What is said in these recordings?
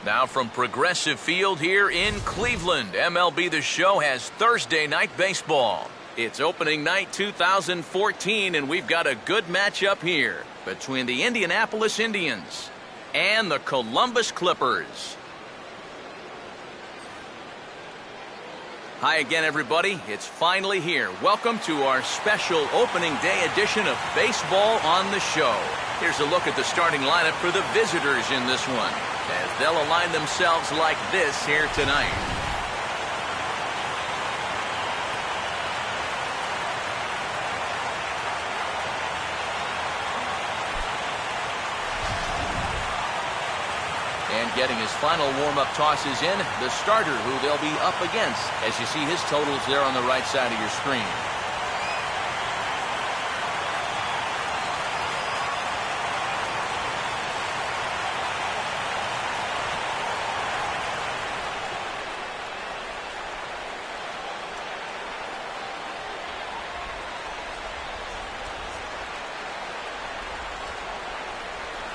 Now from Progressive Field here in Cleveland, MLB The Show has Thursday Night Baseball. It's opening night 2014, and we've got a good matchup here between the Indianapolis Indians and the Columbus Clippers. Hi again, everybody. It's finally here. Welcome to our special opening day edition of Baseball on the Show. Here's a look at the starting lineup for the visitors in this one, as they'll align themselves like this here tonight. And getting his final warm-up tosses in, the starter who they'll be up against, as you see his totals there on the right side of your screen.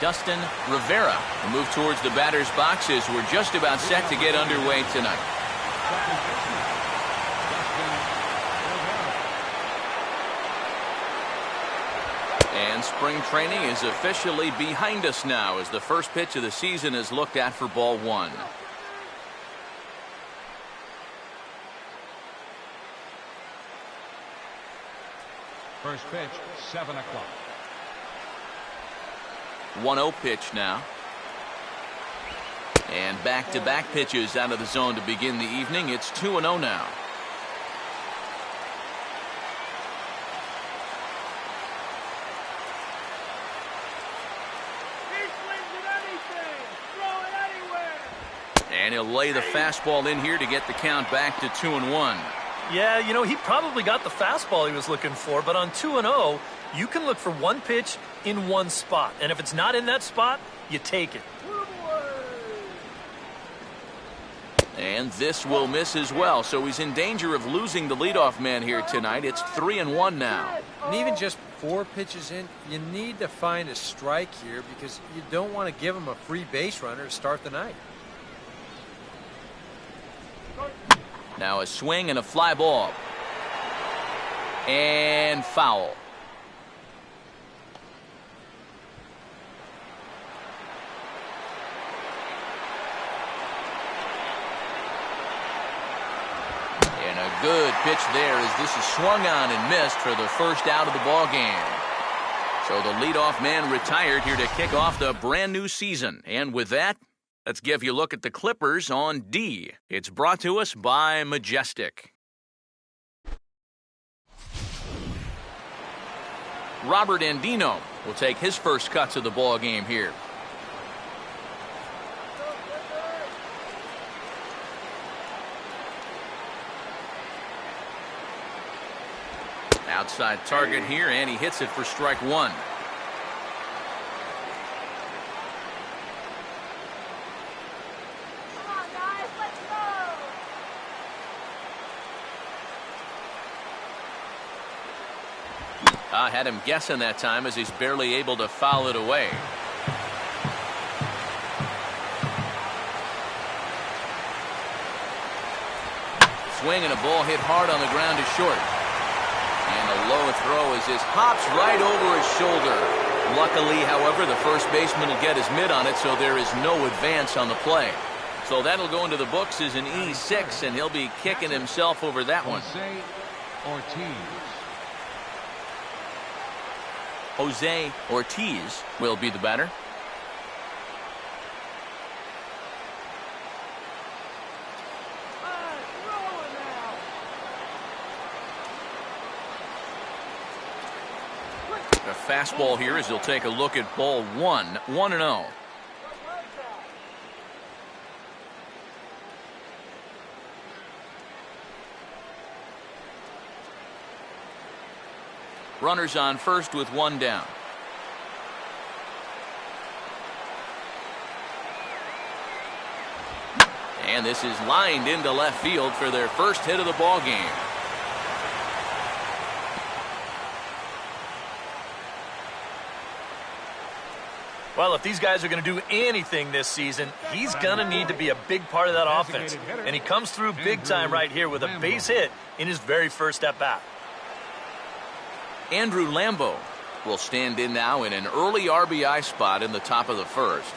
Dustin Rivera will move towards the batter's box as we're just about set to get underway tonight. And spring training is officially behind us now as the first pitch of the season is looked at for ball one. First pitch, 7 o'clock. 1-0 pitch now. And back-to-back pitches out of the zone to begin the evening. It's 2-0 now. And he'll lay the fastball in here to get the count back to 2-1. Yeah, you know, he probably got the fastball he was looking for, but on 2-0, you can look for one pitch in one spot. And if it's not in that spot, you take it. And this will miss as well, so he's in danger of losing the leadoff man here tonight. It's 3-1 now. And even just 4 pitches in, you need to find a strike here because you don't want to give him a free base runner to start the night. Now a swing and a fly ball. And foul. And a good pitch there as this is swung on and missed for the first out of the ball game. So the leadoff man retired here to kick off the brand new season. And with that, let's give you a look at the Clippers on D. It's brought to us by Majestic. Robert Andino will take his first cuts of the ball game here. Outside target here, and he hits it for strike one. I had him guessing that time as he's barely able to foul it away. Swing and a ball hit hard on the ground to short. And a low throw as this pops right over his shoulder. Luckily, however, the first baseman will get his mitt on it, so there is no advance on the play. So that'll go into the books as an E6, and he'll be kicking himself over that one. Jose Ortiz will be the batter. A fastball here as he'll take a look at ball one. 1-0. Runners on first with one down. And this is lined into left field for their first hit of the ball game. Well, if these guys are going to do anything this season, he's going to need to be a big part of that offense. And he comes through big time right here with a base hit in his very first at-bat. Andrew Lambo will stand in now in an early RBI spot in the top of the first.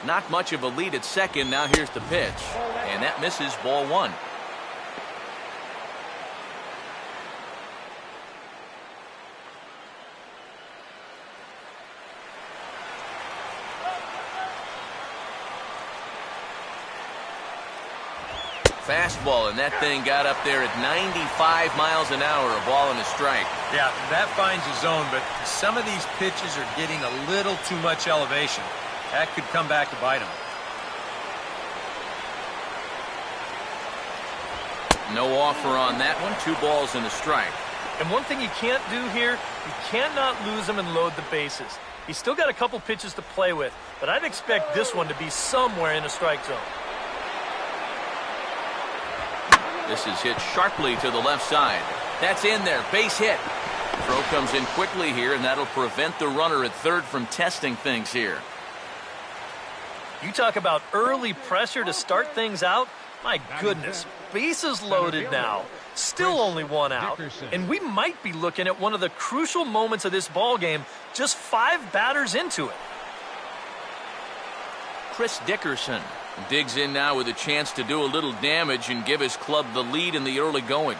Not much of a lead at second. Now here's the pitch. And that misses, ball one. Fastball, and that thing got up there at 95 miles an hour, a ball and a strike. Yeah, that finds his zone, but some of these pitches are getting a little too much elevation. That could come back to bite him. No offer on that one. 2 balls and a strike. And one thing you can't do here, you cannot lose him and load the bases. He's still got a couple pitches to play with, but I'd expect this one to be somewhere in a strike zone. This is hit sharply to the left side. That's in there. Base hit. Throw comes in quickly here, and that'll prevent the runner at third from testing things here. You talk about early pressure to start things out. My goodness, bases loaded now. Still only 1 out. And we might be looking at one of the crucial moments of this ball game, just 5 batters into it. Chris Dickerson digs in now with a chance to do a little damage and give his club the lead in the early going.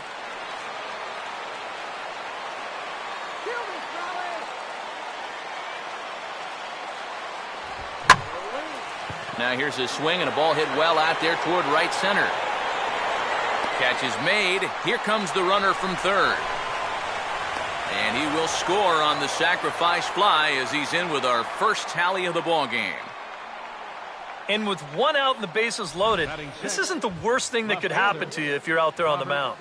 Now here's a swing and a ball hit well out there toward right center. Catch is made. Here comes the runner from third. And he will score on the sacrifice fly as he's in with our first tally of the ball game. And with 1 out and the bases loaded, this isn't the worst thing that could happen to you if you're out there on the mound.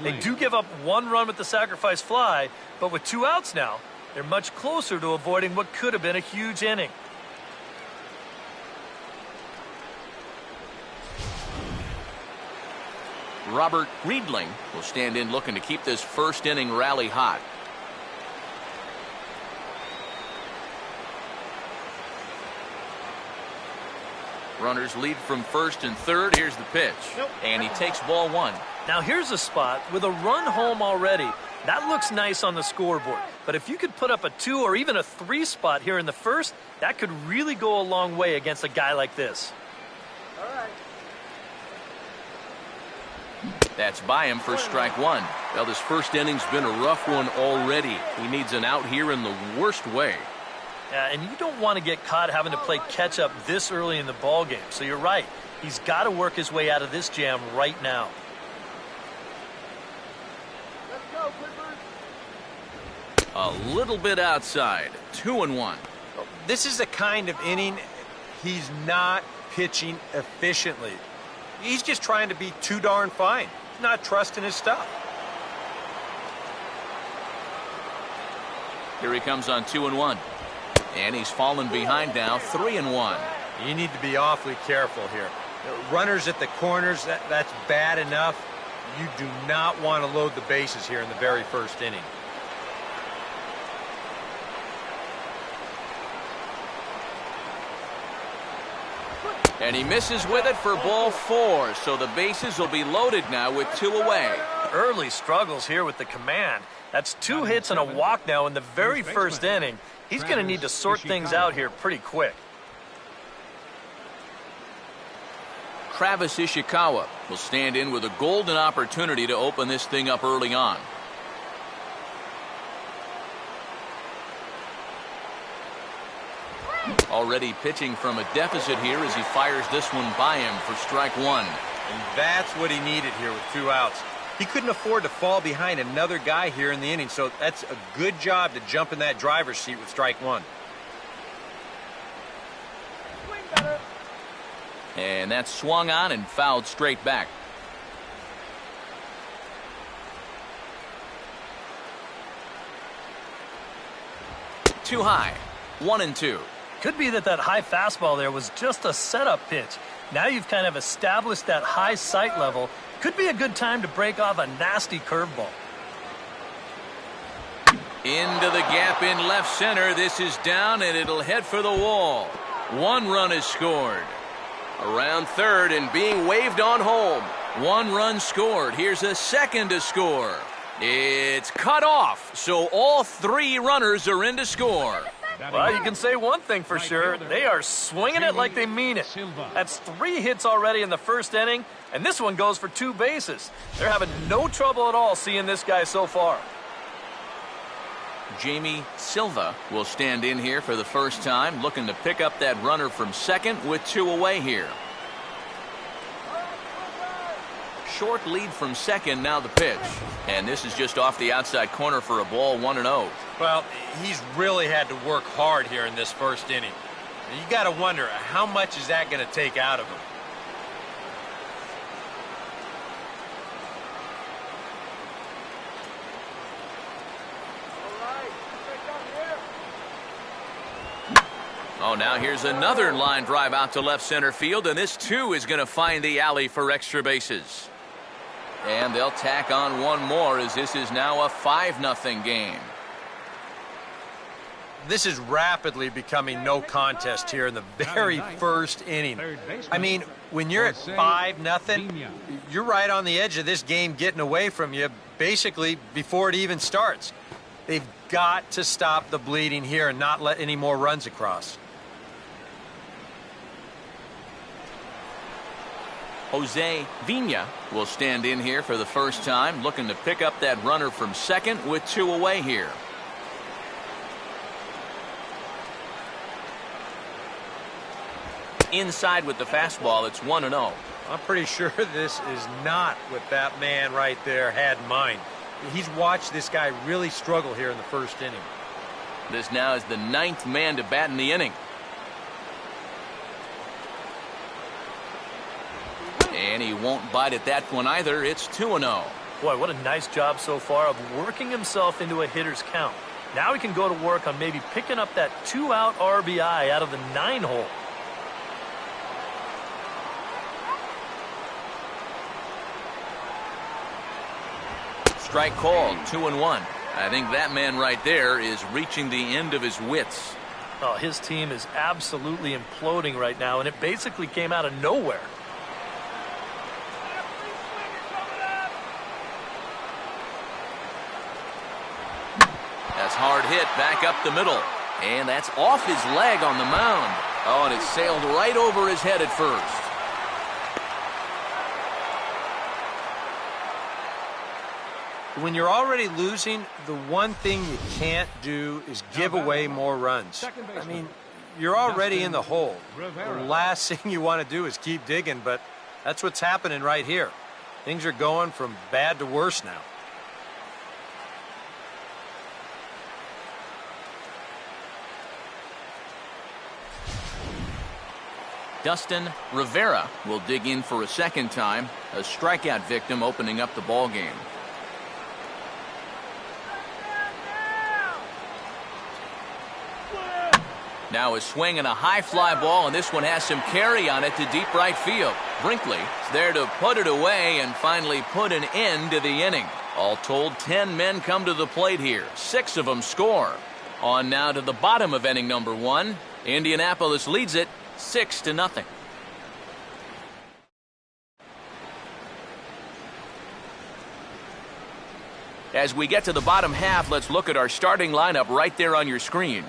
They do give up 1 run with the sacrifice fly, but with 2 outs now, they're much closer to avoiding what could have been a huge inning. Robert Riedling will stand in looking to keep this first inning rally hot. Runners lead from first and third. Here's the pitch. And he takes ball 1. Now here's a spot with a run home already. That looks nice on the scoreboard. But if you could put up a 2 or even a 3 spot here in the first, that could really go a long way against a guy like this. All right. That's by him for strike 1. Well, this first inning's been a rough one already. He needs an out here in the worst way. And you don't want to get caught having to play catch up this early in the ball game. So you're right. He's got to work his way out of this jam right now. Let's go, Clippers. A little bit outside. 2-1. This is the kind of inning he's not pitching efficiently. He's just trying to be too darn fine. Not trusting his stuff. Here he comes on 2-1. And he's fallen behind now, 3-1. You need to be awfully careful here. Runners at the corners, that's bad enough. You do not want to load the bases here in the very first inning. And he misses with it for ball 4. So the bases will be loaded now with 2 away. Early struggles here with the command. That's 2 hits and a walk now in the very first inning. He's going to need to sort things out here pretty quick. Travis Ishikawa will stand in with a golden opportunity to open this thing up early on. Already pitching from a deficit here as he fires this one by him for strike 1. And that's what he needed here with 2 outs. He couldn't afford to fall behind another guy here in the inning, so that's a good job to jump in that driver's seat with strike 1. Swing better. And that's swung on and fouled straight back. Too high. 1-2. Could be that high fastball there was just a setup pitch. Now you've kind of established that high sight level. Could be a good time to break off a nasty curveball. Into the gap in left center. This is down, and it'll head for the wall. 1 run is scored. Around third and being waved on home. 1 run scored. Here's a second to score. It's cut off, so all 3 runners are in to score. Well, you can say one thing for sure. They are swinging it like they mean it. That's 3 hits already in the first inning, and this one goes for 2 bases. They're having no trouble at all seeing this guy so far. Jamie Silva will stand in here for the first time, looking to pick up that runner from second with 2 away here. Short lead from second, now the pitch. And this is just off the outside corner for a ball, 1-0. Well, he's really had to work hard here in this first inning. You got to wonder, how much is that going to take out of him? Oh, now here's another line drive out to left center field, and this too is going to find the alley for extra bases. And they'll tack on 1 more as this is now a 5-0 game. This is rapidly becoming no contest here in the very first inning. I mean, when you're at 5-0, you're right on the edge of this game getting away from you basically before it even starts. They've got to stop the bleeding here and not let any more runs across. Jose Vina will stand in here for the first time, looking to pick up that runner from second with 2 away here. Inside with the fastball, it's 1-0. I'm pretty sure this is not what that man right there had in mind. He's watched this guy really struggle here in the first inning. This now is the 9th man to bat in the inning. And he won't bite at that one either. It's 2-0. Boy, what a nice job so far of working himself into a hitter's count. Now he can go to work on maybe picking up that 2-out RBI out of the 9-hole. Strike called, 2-1. I think that man right there is reaching the end of his wits. Oh, his team is absolutely imploding right now, and it basically came out of nowhere. That's hard hit back up the middle. And that's off his leg on the mound. Oh, and it sailed right over his head at first. When you're already losing, the one thing you can't do is give away more runs. I mean, you're already in the hole. The last thing you want to do is keep digging, but that's what's happening right here. Things are going from bad to worse now. Dustin Rivera will dig in for a second time, a strikeout victim opening up the ball game. Now a swing and a high fly ball, and this one has some carry on it to deep right field. Brinkley is there to put it away and finally put an end to the inning. All told, 10 men come to the plate here. 6 of them score. On now to the bottom of inning number 1. Indianapolis leads it 6-0. As we get to the bottom half, let's look at our starting lineup right there on your screen.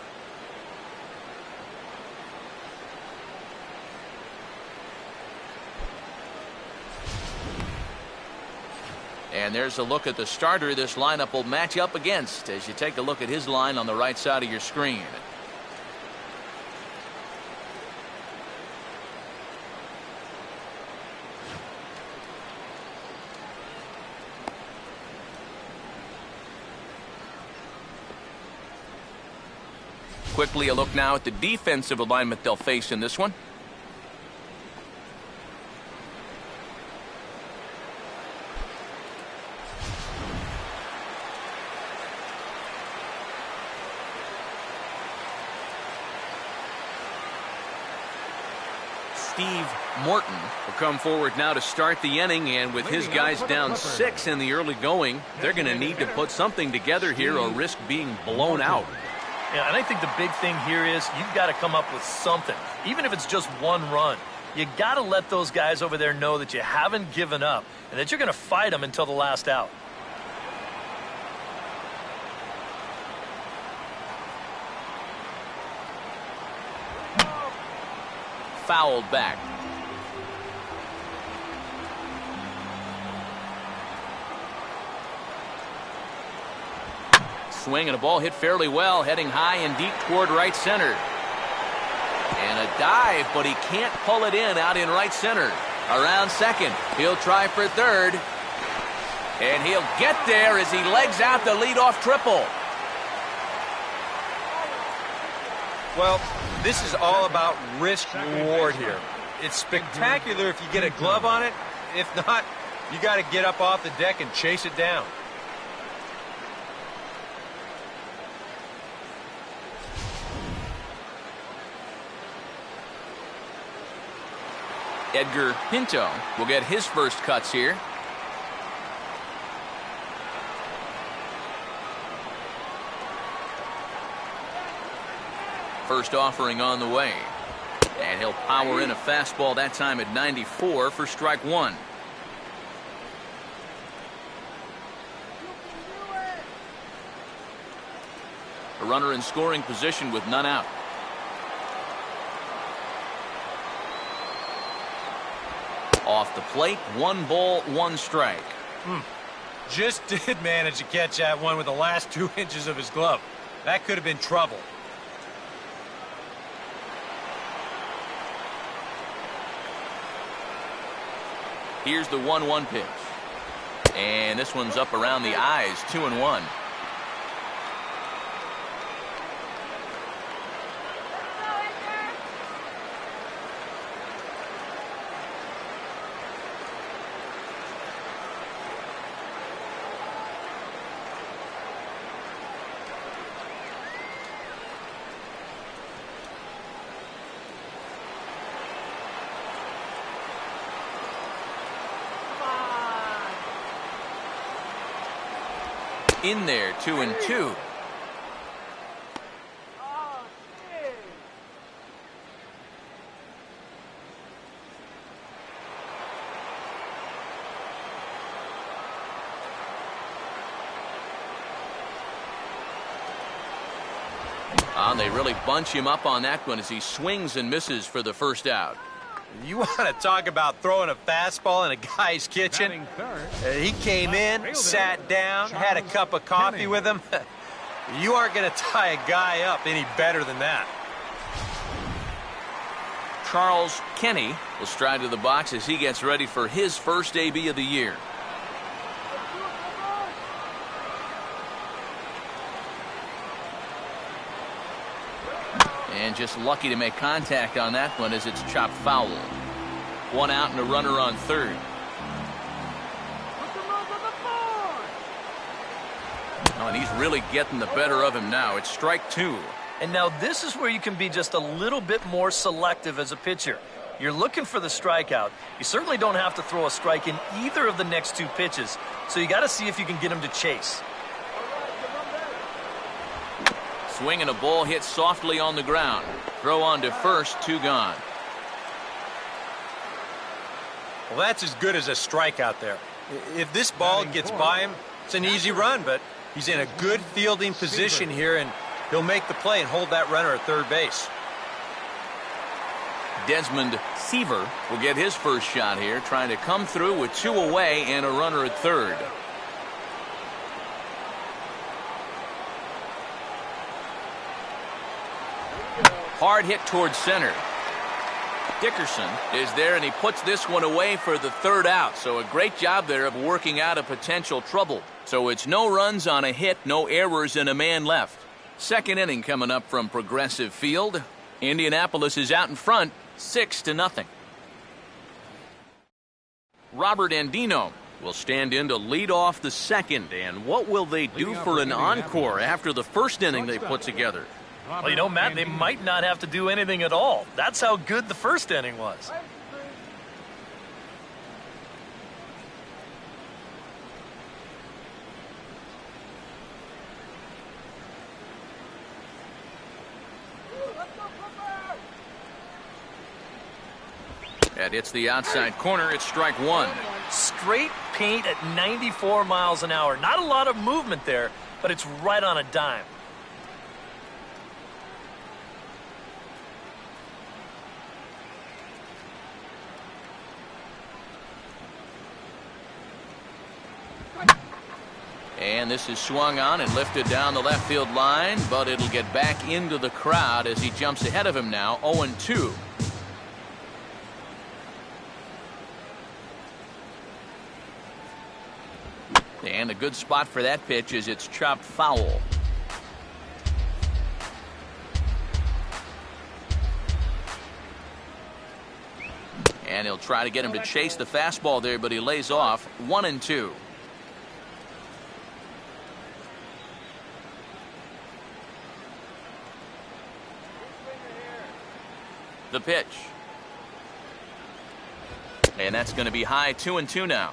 And there's a look at the starter this lineup will match up against as you take a look at his line on the right side of your screen. Quickly a look now at the defensive alignment they'll face in this one. Steve Morton will come forward now to start the inning, and with his guys down 6 in the early going, they're going to need to put something together here or risk being blown out. Yeah, and I think the big thing here is you've got to come up with something, even if it's just one run. You got to let those guys over there know that you haven't given up and that you're going to fight them until the last out. Fouled back. Swing and a ball hit fairly well, heading high and deep toward right center. And a dive, but he can't pull it in out in right center. Around second, he'll try for third. And he'll get there as he legs out the leadoff triple. Well, this is all about risk-reward here. It's spectacular if you get a glove on it. If not, you got to get up off the deck and chase it down. Edgar Pinto will get his first cuts here. First offering on the way. And he'll power in a fastball that time at 94 for strike one. A runner in scoring position with none out. Off the plate, 1 ball, 1 strike. Just did manage to catch that one with the last 2 inches of his glove. That could have been trouble. Here's the 1-1 pitch. And this one's up around the eyes, 2-1. In there, 2-2. They really bunch him up on that one as he swings and misses for the first out. You want to talk about throwing a fastball in a guy's kitchen? He came in, sat down, had a cup of coffee with him. You aren't going to tie a guy up any better than that. Charles Kenny will stride to the box as he gets ready for his first AB of the year. And just lucky to make contact on that one as it's chopped foul. 1 out and a runner on third. Oh, and he's really getting the better of him now. It's strike 2. And now this is where you can be just a little bit more selective as a pitcher. You're looking for the strikeout. You certainly don't have to throw a strike in either of the next 2 pitches. So you got to see if you can get him to chase. Swing and a ball hit softly on the ground. Throw on to first, 2 gone. Well, that's as good as a strikeout there. If this ball gets by him, it's an easy run, but he's in a good fielding position here, and he'll make the play and hold that runner at third base. Desmond Seaver will get his first shot here, trying to come through with 2 away and a runner at third. Hard hit towards center. Dickerson is there, and he puts this one away for the third out. So a great job there of working out a potential trouble. So it's no runs on a hit, no errors, and a man left. Second inning coming up from Progressive Field. Indianapolis is out in front, 6-0. Robert Andino will stand in to lead off the second. And what will they do for an encore after the first inning they put together? Well, you know, Matt, they might not have to do anything at all. That's how good the first inning was. That hits the outside corner. It's strike one. Straight paint at 94 miles an hour. Not a lot of movement there, but it's right on a dime. And this is swung on and lifted down the left field line, but it'll get back into the crowd as he jumps ahead of him now, 0-2. And a good spot for that pitch is it's chopped foul. And he'll try to get him to chase the fastball there, but he lays off, 1-2. The pitch. And that's going to be high, 2-2 now.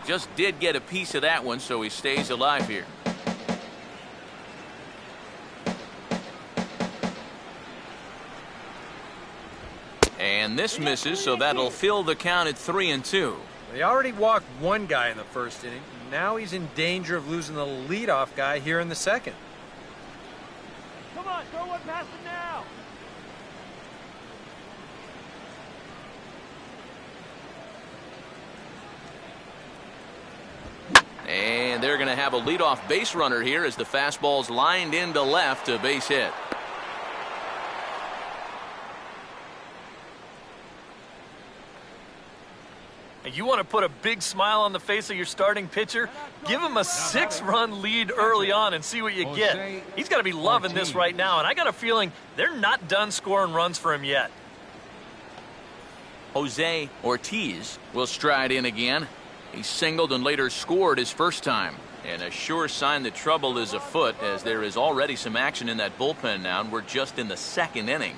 Just did get a piece of that one, so he stays alive here. And this misses, so that'll fill the count at 3-2. They already walked one guy in the first inning. Now he's in danger of losing the leadoff guy here in the second. Come on, throw one past him now. And they're going to have a leadoff base runner here as the fastball's lined into left, a base hit. You want to put a big smile on the face of your starting pitcher? Give him a 6-run lead early on and see what you get. He's got to be loving this right now, and I got a feeling they're not done scoring runs for him yet. Jose Ortiz will stride in again. He singled and later scored his first time. And a sure sign that trouble is afoot, as there is already some action in that bullpen now, and we're just in the second inning.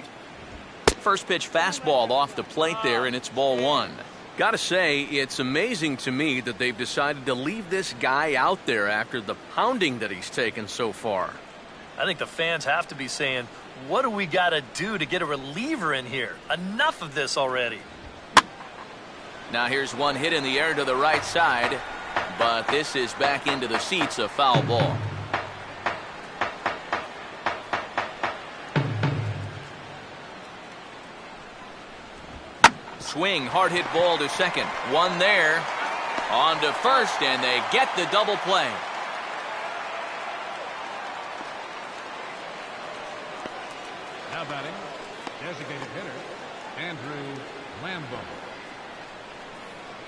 First pitch fastball off the plate there, and it's ball one. Gotta say, it's amazing to me that they've decided to leave this guy out there after the pounding that he's taken so far. I think the fans have to be saying, what do we got to do to get a reliever in here? Enough of this already. Now here's one hit in the air to the right side, but this is back into the seats, a foul ball. Swing, hard hit ball to second. One there. On to first, and they get the double play. Now batting, designated hitter, Andrew Lambo.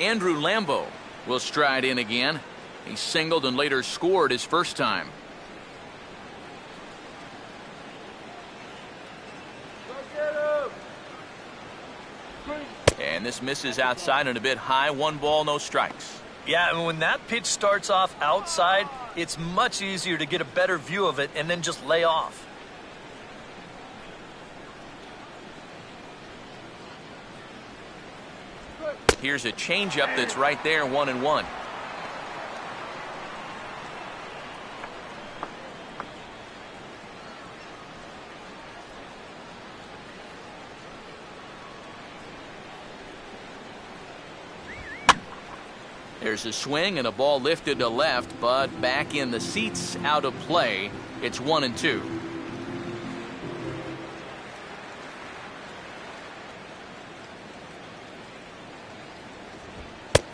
Andrew Lambo will stride in again. He singled and later scored his first time. And this misses outside and a bit high. 1 ball, no strikes. Yeah, and when that pitch starts off outside, it's much easier to get a better view of it and then just lay off. Here's a changeup that's right there, 1-1. There's a swing and a ball lifted to left, but back in the seats, out of play. It's 1-2.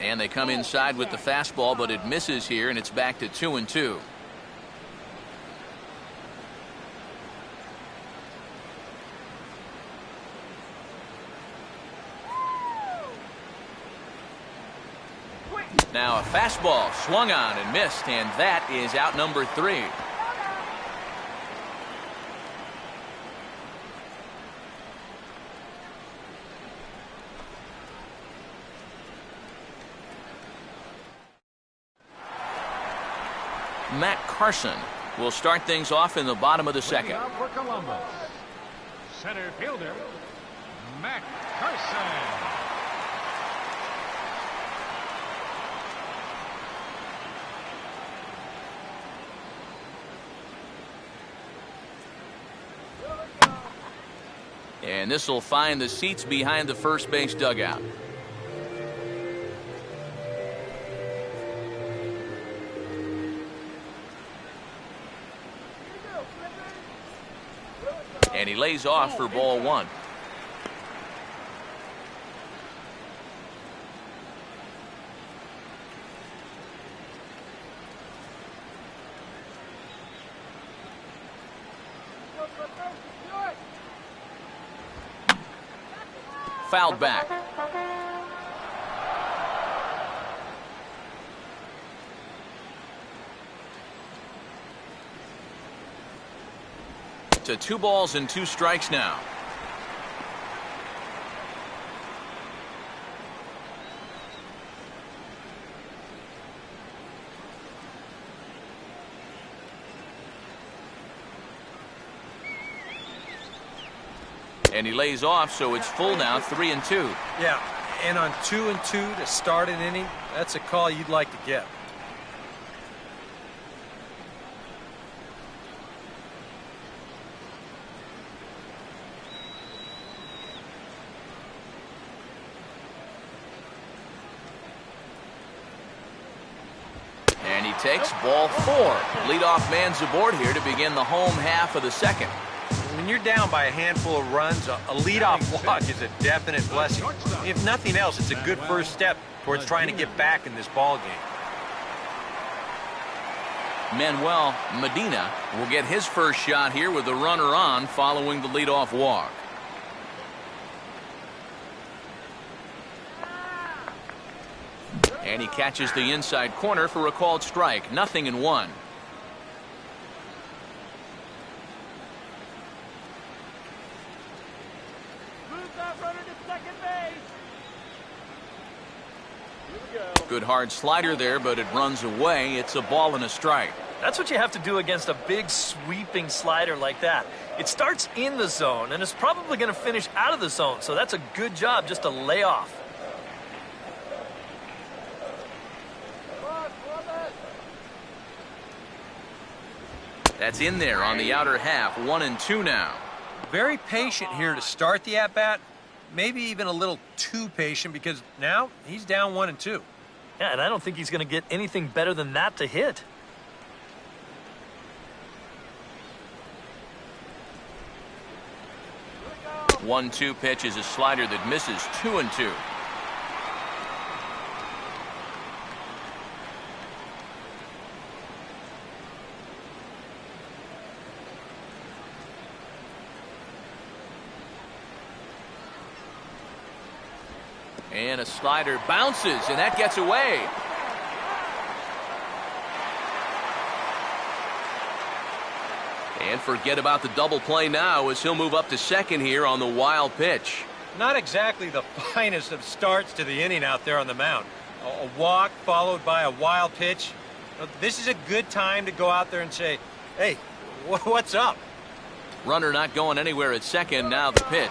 And they come inside with the fastball, but it misses here, and it's back to 2-2. Now a fastball swung on and missed, and that is out number 3. Matt Carson will start things off in the bottom of the second. Leading off for Columbus, center fielder, Matt Carson. And this will find the seats behind the first base dugout. And he lays off for ball one. Fouled back. To 2 balls and 2 strikes now. And he lays off, so it's full now, 3-2. Yeah, and on 2-2 to start an inning, that's a call you'd like to get. And he takes ball 4. Leadoff man's aboard here to begin the home half of the second. When you're down by a handful of runs, a leadoff walk is a definite blessing. If nothing else, it's a good first step towards trying to get back in this ball game. Manuel Medina will get his first shot here with the runner on following the leadoff walk. And he catches the inside corner for a called strike. 0-1. Good hard slider there, but it runs away. It's a ball and a strike. That's what you have to do against a big sweeping slider like that. It starts in the zone and is probably going to finish out of the zone, so that's a good job just to lay off. That's in there on the outer half. 1-2 now. Very patient here to start the at-bat. Maybe even a little too patient because now he's down 1-2. Yeah, and I don't think he's going to get anything better than that to hit. One-two pitch is a slider that misses. 2-2. And a slider bounces, and that gets away. And forget about the double play now as he'll move up to second here on the wild pitch. Not exactly the finest of starts to the inning out there on the mound. A walk followed by a wild pitch. This is a good time to go out there and say, hey, what's up? Runner not going anywhere at second. Now the pitch.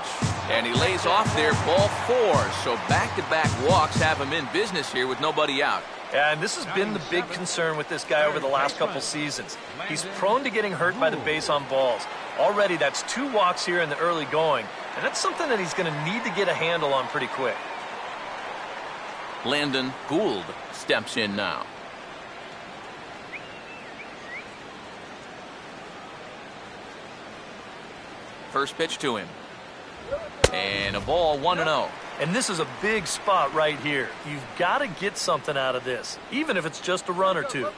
And he lays off there, ball 4. So back-to-back walks have him in business here with nobody out. Yeah, and this has been the big concern with this guy over the last couple seasons. He's prone to getting hurt by the base on balls. Already that's 2 walks here in the early going, and that's something that he's going to need to get a handle on pretty quick. Landon Gould steps in now. First pitch to him. And a ball, 1-0. And this is a big spot right here. You've got to get something out of this, even if it's just a run or two.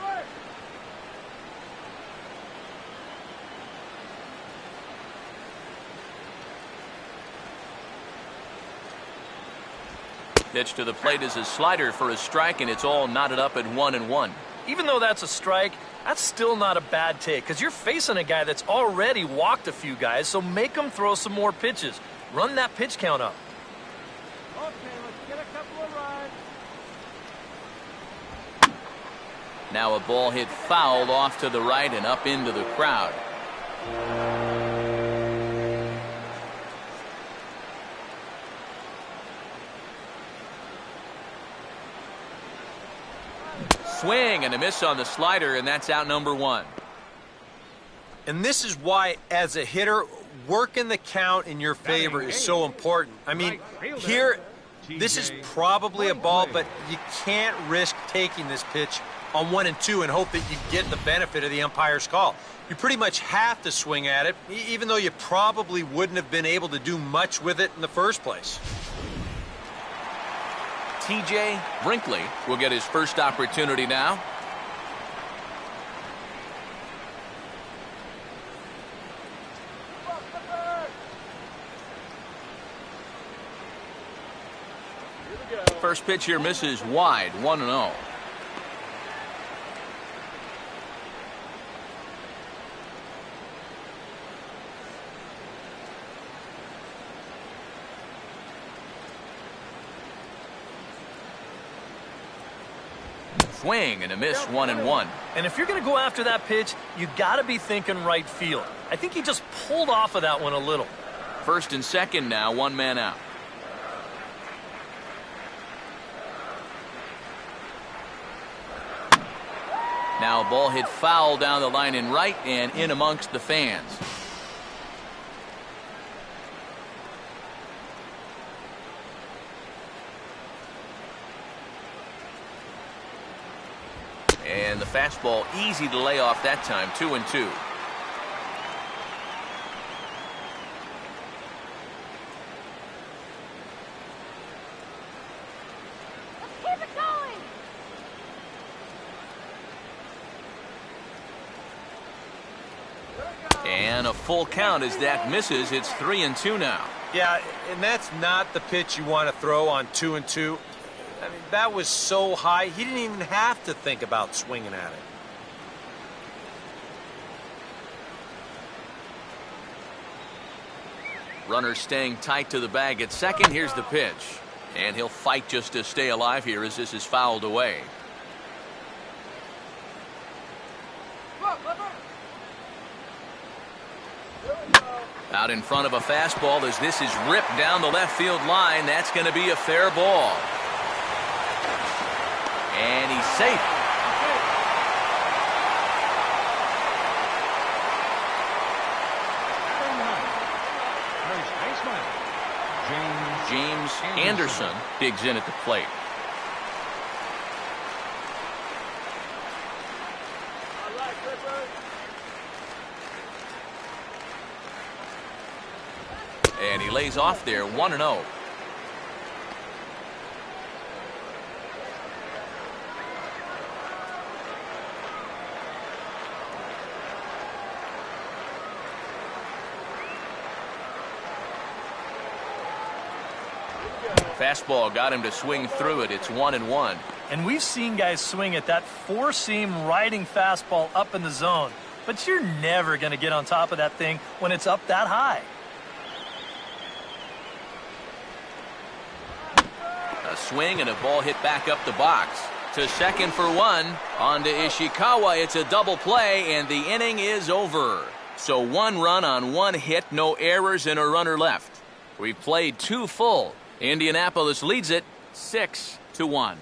Pitch to the plate is a slider for a strike, and it's all knotted up at 1-1. Even though that's a strike, that's still not a bad take because you're facing a guy that's already walked a few guys, so make him throw some more pitches. Run that pitch count up. Okay, let's get a couple of runs. Now a ball hit fouled off to the right and up into the crowd. Swing and a miss on the slider, and that's out number one. And this is why, as a hitter, working the count in your favor is so important. I mean, here, this is probably a ball, but you can't risk taking this pitch on 1 and 2 and hope that you get the benefit of the umpire's call. You pretty much have to swing at it, even though you probably wouldn't have been able to do much with it in the first place. TJ Brinkley will get his first opportunity now. First pitch here misses wide, 1-0. Swing and a miss, 1-1. And if you're going to go after that pitch, you got to be thinking right field. I think he just pulled off of that one a little. First and second now, one man out. Now a ball hit foul down the line in right and in amongst the fans. And the fastball easy to lay off that time, 2-2. And a full count as that misses. It's 3-2 now. Yeah, and that's not the pitch you want to throw on 2-2. I mean, that was so high, he didn't even have to think about swinging at it. Runner staying tight to the bag at second. Here's the pitch. And he'll fight just to stay alive here as this is fouled away. Out in front of a fastball as this is ripped down the left field line. That's going to be a fair ball. And he's safe. James Anderson digs in at the plate. And he lays off there, 1-0. Fastball got him to swing through it. It's 1-1. And we've seen guys swing at that four-seam riding fastball up in the zone. But you're never going to get on top of that thing when it's up that high. A swing and a ball hit back up the box. To second for one. On to Ishikawa. It's a double play, and the inning is over. So 1 run on 1 hit, no errors, and a runner left. We've played 2 full. Indianapolis leads it 6-1.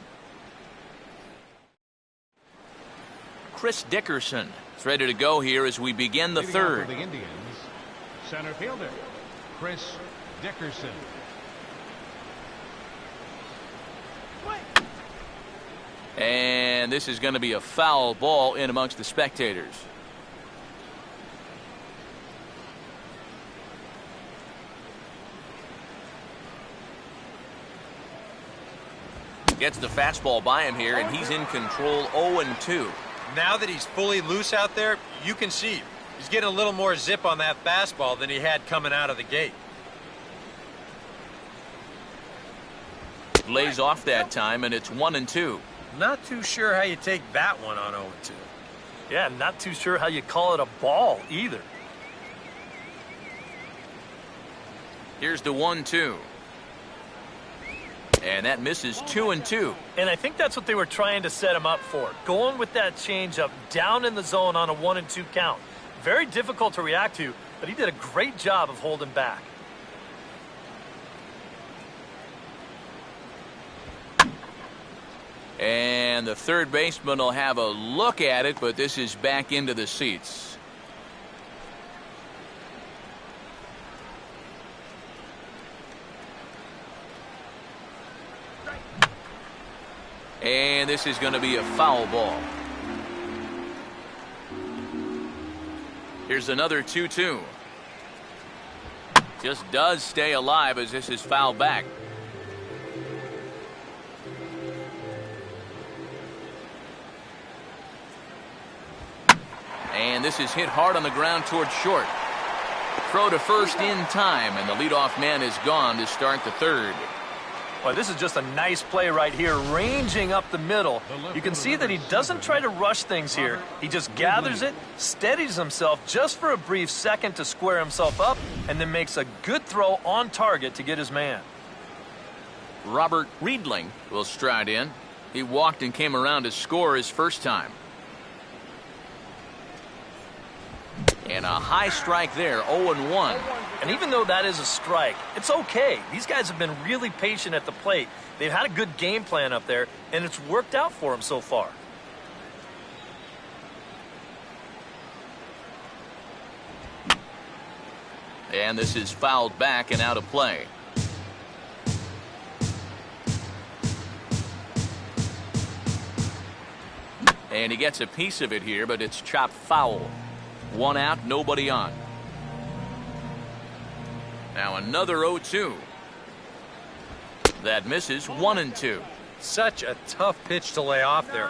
Chris Dickerson is ready to go here as we begin the third. For the Indians, center fielder Chris Dickerson. And this is going to be a foul ball in amongst the spectators. Gets the fastball by him here, and he's in control, 0-2. Now that he's fully loose out there, you can see he's getting a little more zip on that fastball than he had coming out of the gate. Lays off that time, and it's 1-2. Not too sure how you take that one on 0-2. Yeah, not too sure how you call it a ball either. Here's the 1-2. And that misses 2-2. And I think that's what they were trying to set him up for. Going with that changeup down in the zone on a 1-2 count. Very difficult to react to, but he did a great job of holding back. And the third baseman will have a look at it, but this is back into the seats. And this is going to be a foul ball. Here's another 2-2. Just does stay alive as this is fouled back. And this is hit hard on the ground towards short. Throw to first in time, and the leadoff man is gone to start the third. Well, this is just a nice play right here, ranging up the middle. You can see that he doesn't try to rush things here. He just gathers it, steadies himself just for a brief second to square himself up, and then makes a good throw on target to get his man. Robert Riedling will stride in. He walked and came around to score his first time. And a high strike there, 0-1. And even though that is a strike, it's okay. These guys have been really patient at the plate. They've had a good game plan up there, and it's worked out for them so far. And this is fouled back and out of play. And he gets a piece of it here, but it's chopped foul. 1 out, nobody on. Now another 0-2. That misses 1-2. Such a tough pitch to lay off there.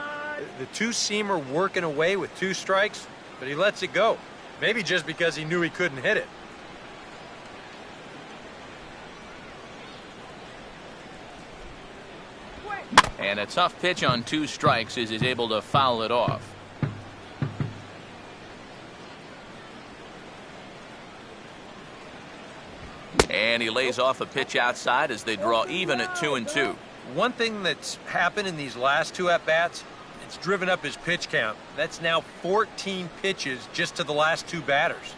The two-seamer working away with 2 strikes, but he lets it go. Maybe just because he knew he couldn't hit it. And a tough pitch on 2 strikes as he's able to foul it off. And he lays off a pitch outside as they draw even at 2-2. One thing that's happened in these last 2 at-bats, it's driven up his pitch count. That's now 14 pitches just to the last 2 batters.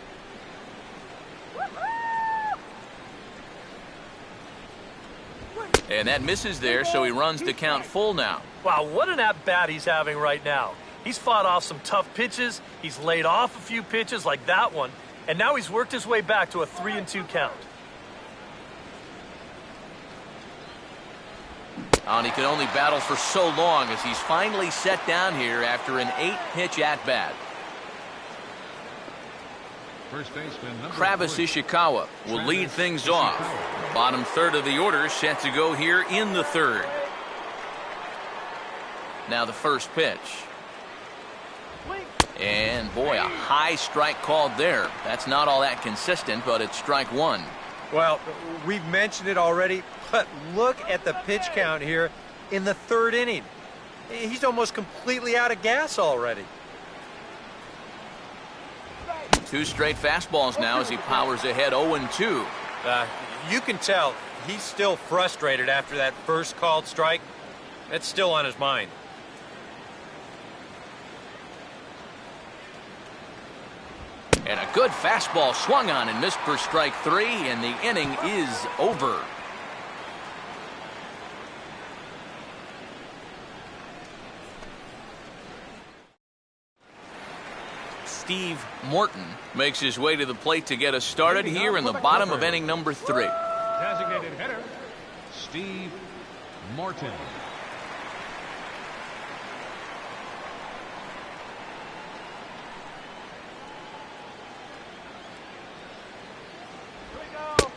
And that misses there, so he runs the count full now. Wow, what an at-bat he's having right now. He's fought off some tough pitches. He's laid off a few pitches like that one. And now he's worked his way back to a 3-2 count. And he can only battle for so long as he's finally set down here after an 8-pitch at-bat. First baseman Travis Ishikawa will lead things off. Bottom third of the order set to go here in the third. Now the first pitch. And boy, a high strike called there. That's not all that consistent, but it's strike 1. Well, we've mentioned it already, but look at the pitch count here in the 3rd inning. He's almost completely out of gas already. 2 straight fastballs now as he powers ahead 0-2. You can tell he's still frustrated after that first called strike. That's still on his mind. And a good fastball swung on and missed for strike 3, and the inning is over. Steve Morton makes his way to the plate to get us started here in the bottom of inning number 3. designated hitter, Steve Morton.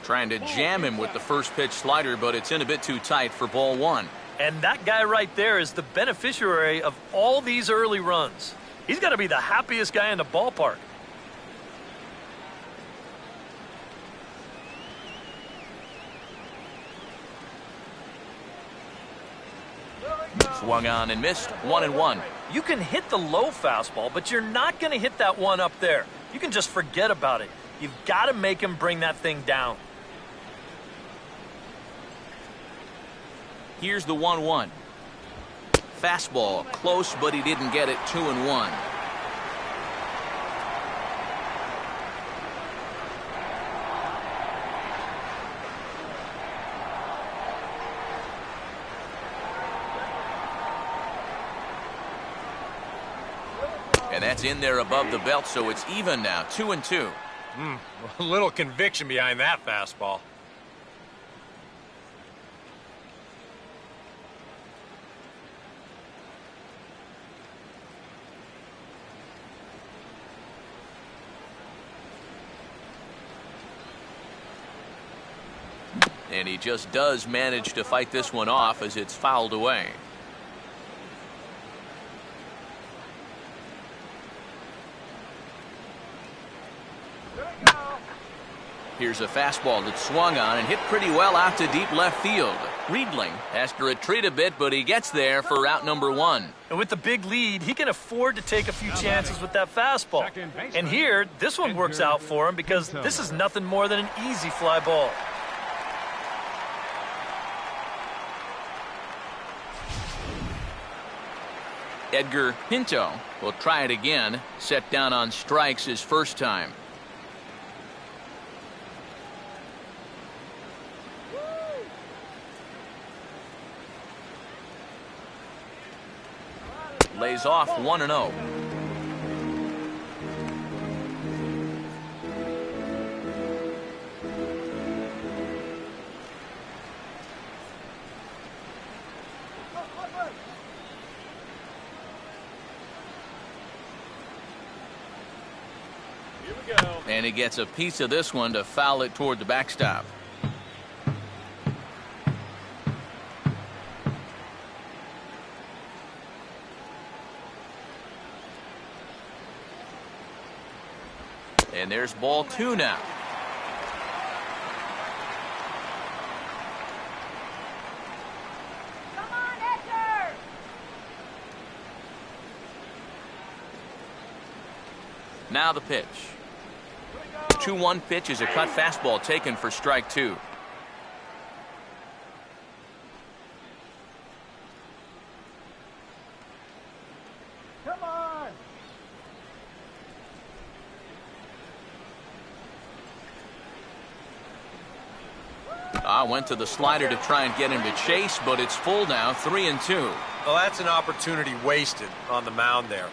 Trying to jam him with the first pitch slider, but it's in a bit too tight for ball 1. And that guy right there is the beneficiary of all these early runs. He's got to be the happiest guy in the ballpark. Swung on and missed, 1-1. You can hit the low fastball, but you're not going to hit that one up there. You can just forget about it. You've got to make him bring that thing down. Here's the 1-1. Fastball, close, but he didn't get it. 2-1. And that's in there above the belt, so it's even now. 2-2. A little conviction behind that fastball. And he just does manage to fight this one off as it's fouled away. Here's a fastball that swung on and hit pretty well out to deep left field. Riedling has to retreat a bit, but he gets there for out number 1. And with the big lead, he can afford to take a few chances with that fastball. And here, this one works out for him because this is nothing more than an easy fly ball. Edgar Pinto will try it again. Set down on strikes his first time. Lays off 1-0. And he gets a piece of this one to foul it toward the backstop. And there's ball 2 now. Come on, Edgar! 'Now the pitch. 2-1 pitch is a cut fastball taken for strike 2. Come on! Went to the slider to try and get him to chase, but it's full now. 3-2. Well, that's an opportunity wasted on the mound there.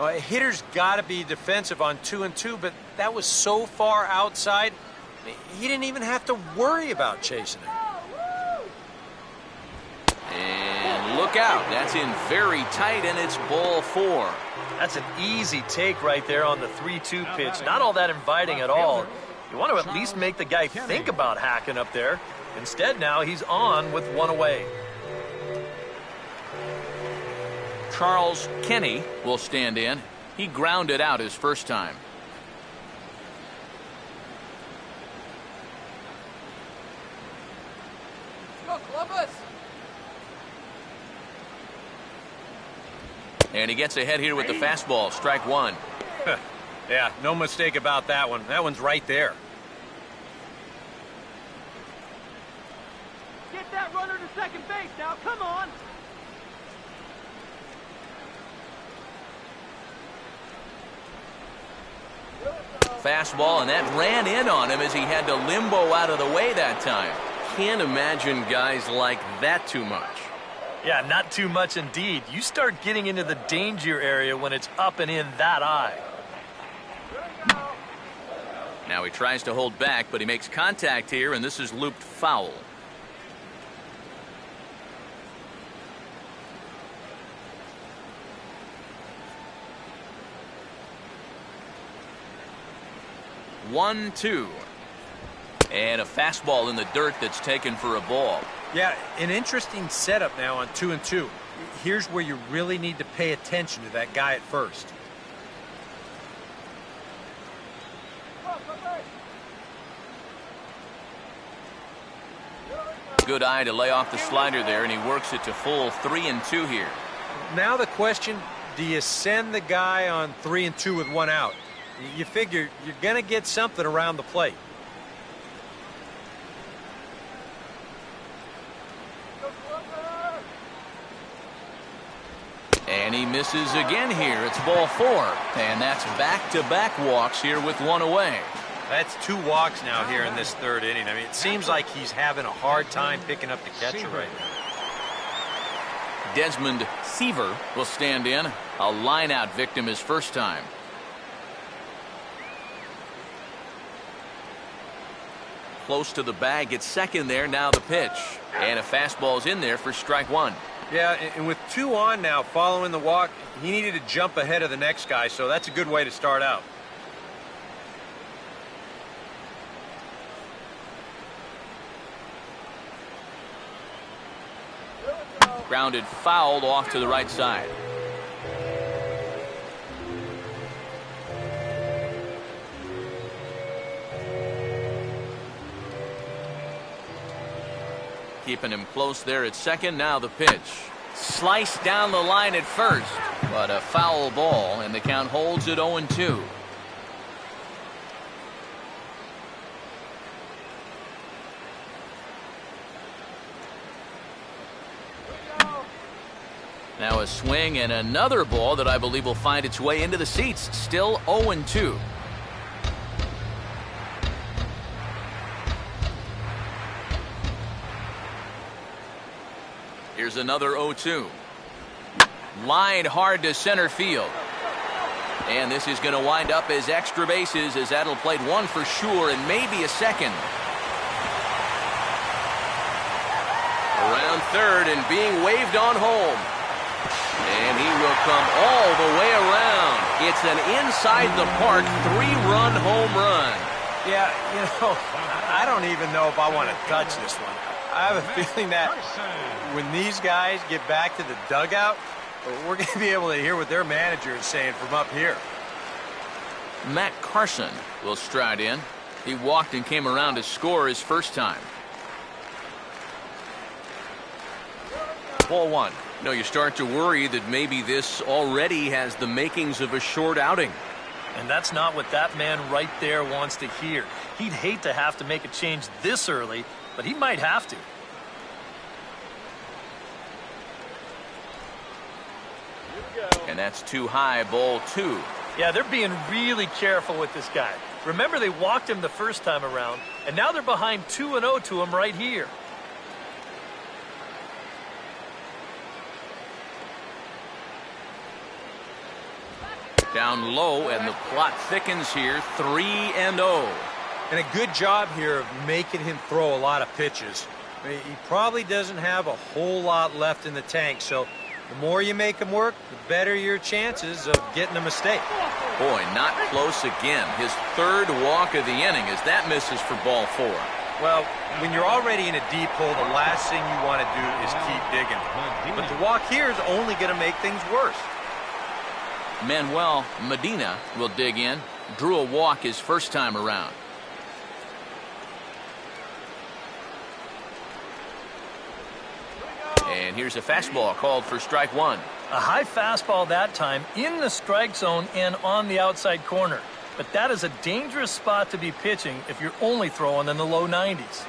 A hitter's got to be defensive on 2-2, but that was so far outside, he didn't even have to worry about chasing it. And look out. That's in very tight, and it's ball 4. That's an easy take right there on the 3-2 pitch. Not all that inviting at all. You want to at least make the guy think about hacking up there. Instead, now he's on with 1 away. Charles Kenny will stand in. He grounded out his first time. Go, Columbus! And he gets ahead here with the fastball. Strike 1. Yeah, no mistake about that one. That one's right there. Get that runner to second base now, come on! Fastball, and that ran in on him as he had to limbo out of the way that time. Can't imagine guys like that too much. Yeah, not too much indeed. You start getting into the danger area when it's up and in that eye. Now he tries to hold back, but he makes contact here, and this is looped foul. One, 2. And a fastball in the dirt that's taken for a ball. Yeah, an interesting setup now on 2-2. Here's where you really need to pay attention to that guy at first. Good eye to lay off the slider there, and he works it to full 3-2 here. Now the question, do you send the guy on 3-2 with 1 out? You figure you're going to get something around the plate. misses again here. It's ball 4. And that's back-to-back walks here with one away. That's 2 walks now here in this 3rd inning. I mean, it seems like he's having a hard time picking up the catcher right now. Desmond Seaver will stand in. A line-out victim his first time. Close to the bag, gets second there. Now the pitch. And a fastball's in there for strike 1. Yeah, and with 2 on now following the walk, he needed to jump ahead of the next guy, so that's a good way to start out. Grounded fouled off to the right side. Keeping him close there at second. Now the pitch. Sliced down the line at first, but a foul ball, and the count holds at 0-2. Now a swing and another ball that I believe will find its way into the seats. Still 0-2. Here's another 0-2. Lined hard to center field. And this is going to wind up as extra bases, as that'll play 1 for sure and maybe a second. Around third and being waved on home. And he will come all the way around. It's an inside-the-park 3-run home run. Yeah, you know, I don't even know if I want to touch this one. I have a feeling that when these guys get back to the dugout, we're going to be able to hear what their manager is saying from up here. Matt Carson will stride in. He walked and came around to score his first time. Ball 1. No, you start to worry that maybe this already has the makings of a short outing. And that's not what that man right there wants to hear. He'd hate to have to make a change this early, but he might have to. And that's too high, ball 2. Yeah, they're being really careful with this guy. Remember, they walked him the first time around, and now they're behind 2-0 to him right here. Down low, and the plot thickens here, 3-0. And a good job here of making him throw a lot of pitches. I mean, he probably doesn't have a whole lot left in the tank, so the more you make him work, the better your chances of getting a mistake. Boy, not close again. His 3rd walk of the inning as that misses for ball 4. Well, when you're already in a deep hole, the last thing you want to do is keep digging. But the walk here is only going to make things worse. Manuel Medina will dig in. Drew a walk his first time around. And here's a fastball called for strike 1. A high fastball that time in the strike zone and on the outside corner. But that is a dangerous spot to be pitching if you're only throwing in the low 90s.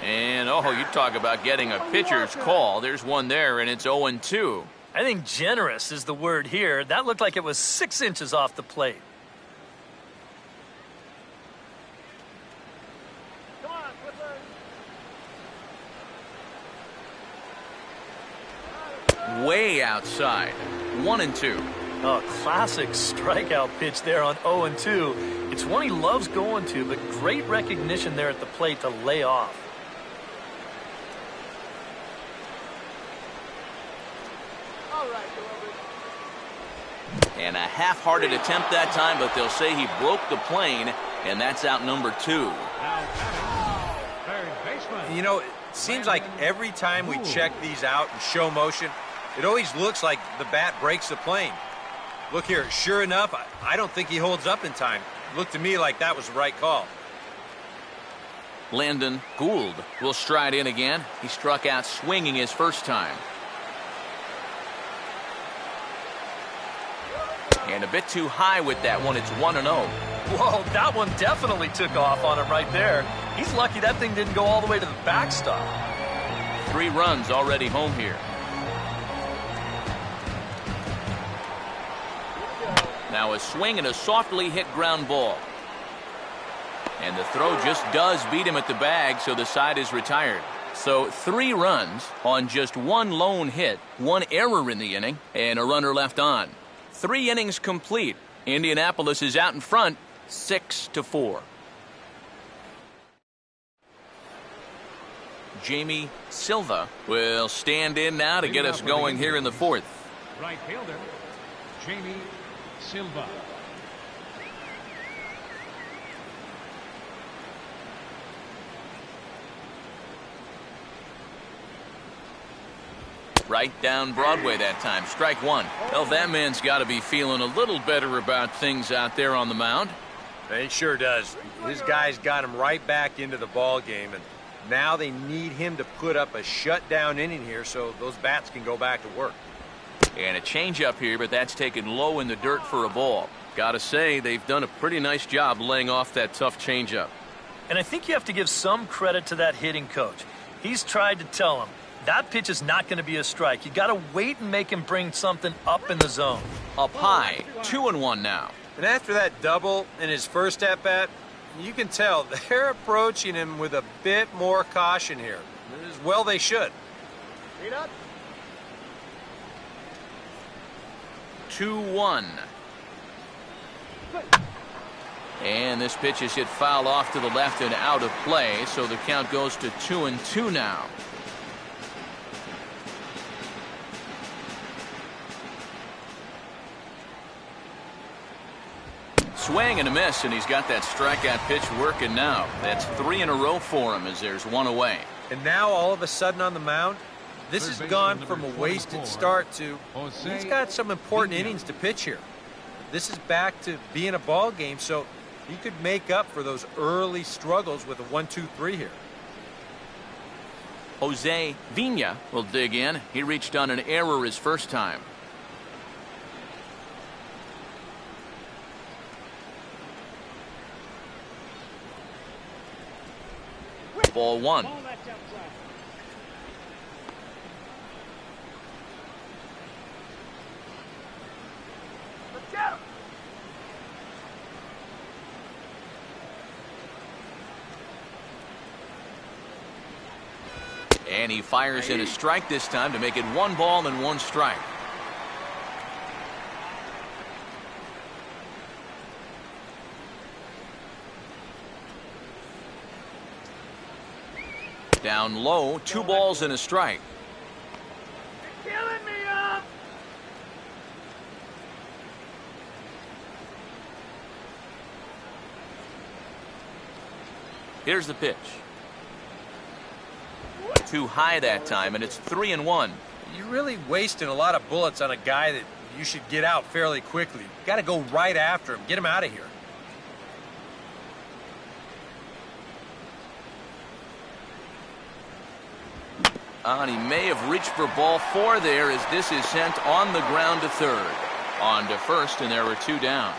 And, oh, you talk about getting a pitcher's call. There's one there, and it's 0-2. I think generous is the word here. That looked like it was 6 inches off the plate. Come on, Clippers. Way outside. 1-2. Oh, classic strikeout pitch there on 0-2. It's one he loves going to, but great recognition there at the plate to lay off. And a half-hearted attempt that time, but they'll say he broke the plane, and that's out number 2. You know, it seems like every time we check these out in show motion, it always looks like the bat breaks the plane. Look here, sure enough, I don't think he holds up in time. It looked to me like that was the right call. Landon Gould will stride in again. He struck out swinging his first time. And a bit too high with that one. It's 1-0. Whoa, that one definitely took off on him right there. He's lucky that thing didn't go all the way to the backstop. 3 runs already home here. Now a swing and a softly hit ground ball. And the throw just does beat him at the bag, so the side is retired. So 3 runs on just 1 lone hit, 1 error in the inning, and a runner left on. 3 innings complete. Indianapolis is out in front, 6-4. Jamie Silva will stand in now to get us going here in the 4th. Right fielder, Jamie Silva. Right down Broadway that time. Strike 1. Well, that man's got to be feeling a little better about things out there on the mound. He sure does. His guys got him right back into the ball game, and now they need him to put up a shutdown inning here so those bats can go back to work. And a changeup here, but that's taken low in the dirt for a ball. Gotta say, they've done a pretty nice job laying off that tough changeup. And I think you have to give some credit to that hitting coach. He's tried to tell him, that pitch is not going to be a strike. You got to wait and make him bring something up in the zone. Up high, 2-1 now. And after that double in his first at-bat, you can tell they're approaching him with a bit more caution here. As well they should. 2-1. And this pitch is hit foul off to the left and out of play, so the count goes to 2-2 now. Swing and a miss, and he's got that strikeout pitch working now. That's 3 in a row for him as there's 1 away. And now all of a sudden on the mound, this has gone from a wasted start to he's got some important innings to pitch here. This is back to being a ball game, so he could make up for those early struggles with a 1-2-3 here. Jose Vina will dig in. He reached on an error his first time. Ball 1. And he fires in a strike this time to make it 1 ball and 1 strike. Down low, 2 balls and a strike. You're killing me up. Here's the pitch. Too high that time, and it's 3-1. You're really wasting a lot of bullets on a guy that you should get out fairly quickly. You got to go right after him. Get him out of here. And he may have reached for ball 4 there as this is sent on the ground to third. On to first, and there are 2 down.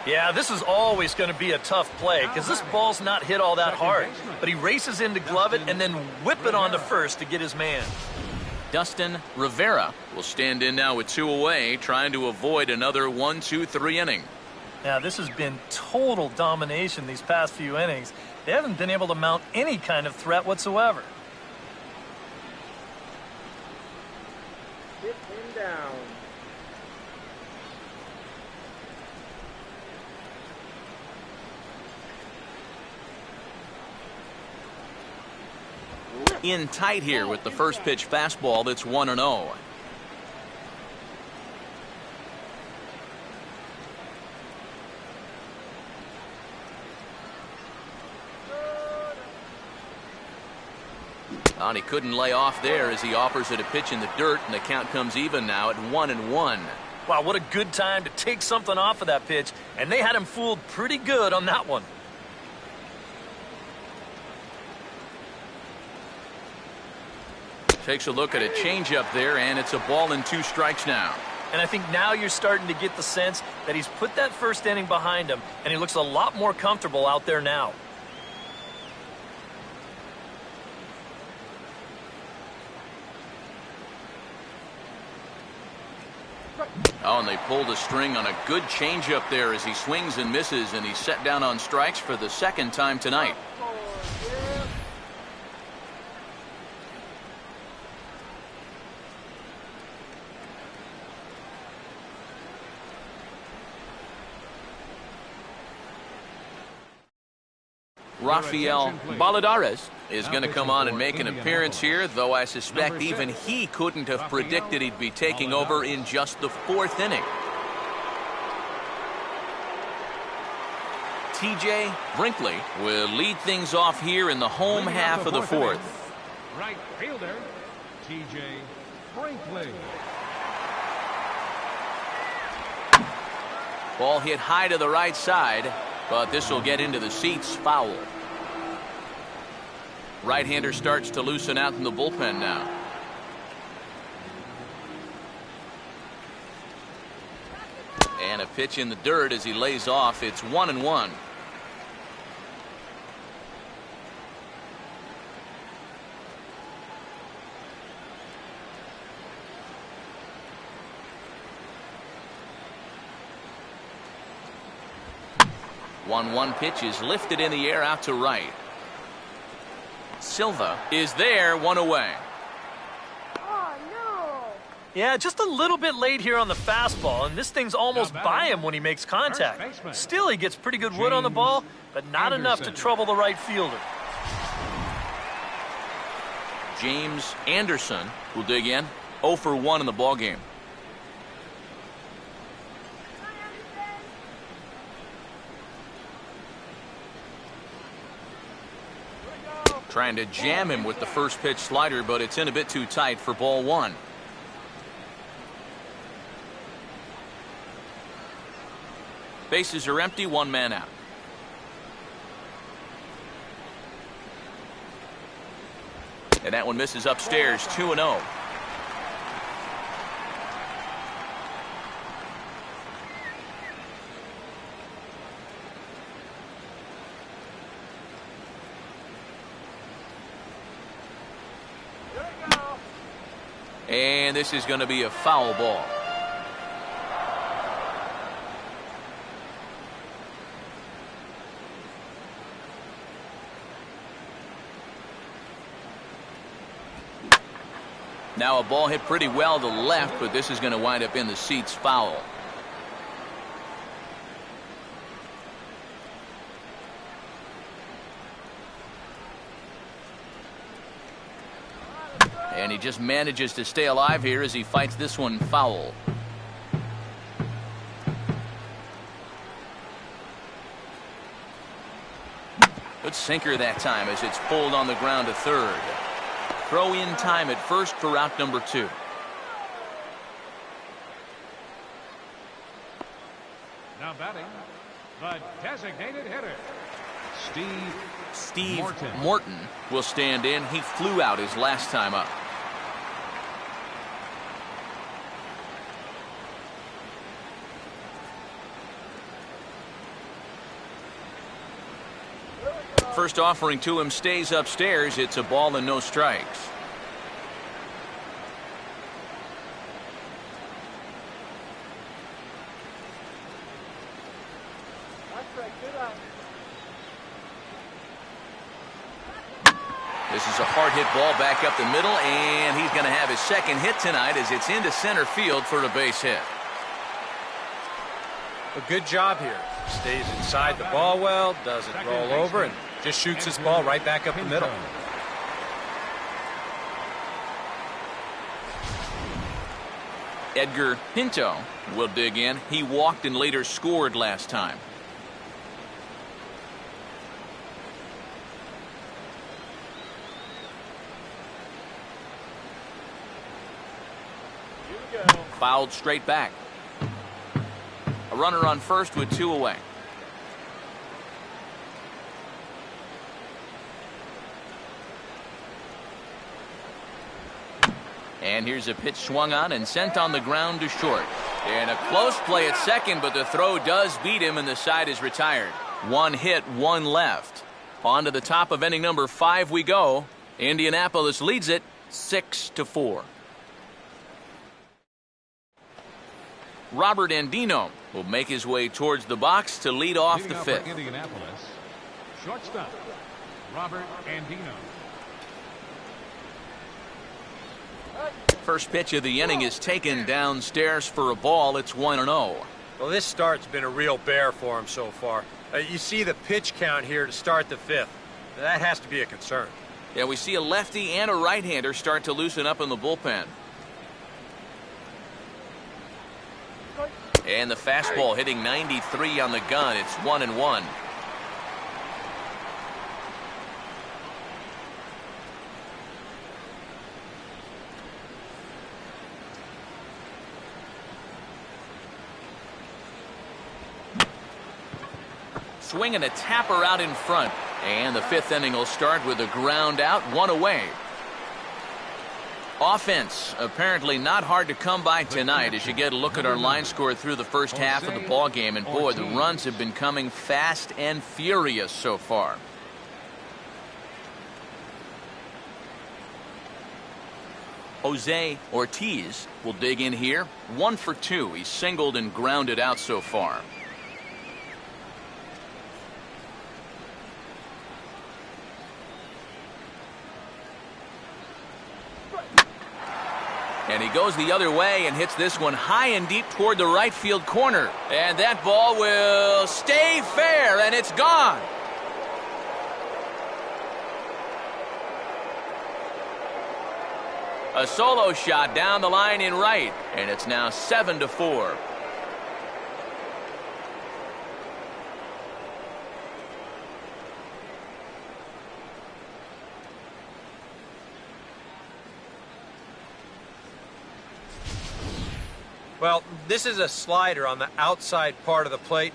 Yeah, this is always going to be a tough play because this ball's not hit all that hard. But he races in to glove it and then whip it on to first to get his man. Dustin Rivera will stand in now with 2 away, trying to avoid another 1-2-3 inning. Now, this has been total domination these past few innings. They haven't been able to mount any kind of threat whatsoever. Hit him down. In tight here with the first pitch fastball that's 1-0. And he couldn't lay off there as he offers it a pitch in the dirt, and the count comes even now at 1-1. Wow, what a good time to take something off of that pitch, and they had him fooled pretty good on that one. Takes a look at a changeup there, and it's a ball and 2 strikes now. And I think now you're starting to get the sense that he's put that first inning behind him, and he looks a lot more comfortable out there now. Oh, and they pulled a string on a good changeup there as he swings and misses, and he's set down on strikes for the second time tonight. Rafael Baladares is going to come on and make an appearance here, though I suspect even he couldn't have predicted he'd be taking over in just the fourth inning. TJ Brinkley will lead things off here in the home half of the fourth. Right fielder, TJ Brinkley. Ball hit high to the right side, but this will get into the seats, foul. Right-hander starts to loosen out in the bullpen now. And a pitch in the dirt as he lays off. It's 1-1. One pitch is lifted in the air out to right. Silva is there, one away. Oh, no. Yeah, just a little bit late here on the fastball, and this thing's almost by him when he makes contact. Still, he gets pretty good wood on the ball, but not enough to trouble the right fielder. James Anderson will dig in. 0 for 1 in the ballgame. Trying to jam him with the first pitch slider, but it's in a bit too tight for ball one. Bases are empty, one man out. And that one misses upstairs, 2-0. And this is going to be a foul ball. Now a ball hit pretty well to left, but this is going to wind up in the seats, foul. And he just manages to stay alive here as he fights this one foul. Good sinker that time as it's pulled on the ground to third. Throw in time at first for out number 2. Now batting, the designated hitter, Steve Morton will stand in. He flew out his last time up. First offering to him stays upstairs. It's a ball and no strikes. This is a hard hit ball back up the middle, and he's going to have his second hit tonight as it's into center field for a base hit. A good job here. Stays inside the ball well, doesn't roll over, and just shoots his ball right back up the middle. Edgar Pinto will dig in. He walked and later scored last time. Fouled straight back. A runner on first with 2 away. And here's a pitch swung on and sent on the ground to short. And a close play at second, but the throw does beat him and the side is retired. One hit, one left. On to the top of inning number 5 we go. Indianapolis leads it 6-4. Robert Andino will make his way towards the box to lead off the 5th. Indianapolis, shortstop, Robert Andino. First pitch of the inning is taken downstairs for a ball. It's 1-0. Well, this start's been a real bear for him so far. You see the pitch count here to start the 5th. That has to be a concern. Yeah, we see a lefty and a right-hander start to loosen up in the bullpen. And the fastball hitting 93 on the gun. It's 1-1. Swinging a tapper out in front. And the 5th inning will start with a ground out, 1 away. Offense apparently not hard to come by tonight as you get a look at our line score through the first half of the ball game. And boy, the runs have been coming fast and furious so far. Jose Ortiz will dig in here. 1 for 2. He's singled and grounded out so far. And he goes the other way and hits this one high and deep toward the right field corner. And that ball will stay fair, and it's gone. A solo shot down the line in right, and it's now 7-4. Well, this is a slider on the outside part of the plate,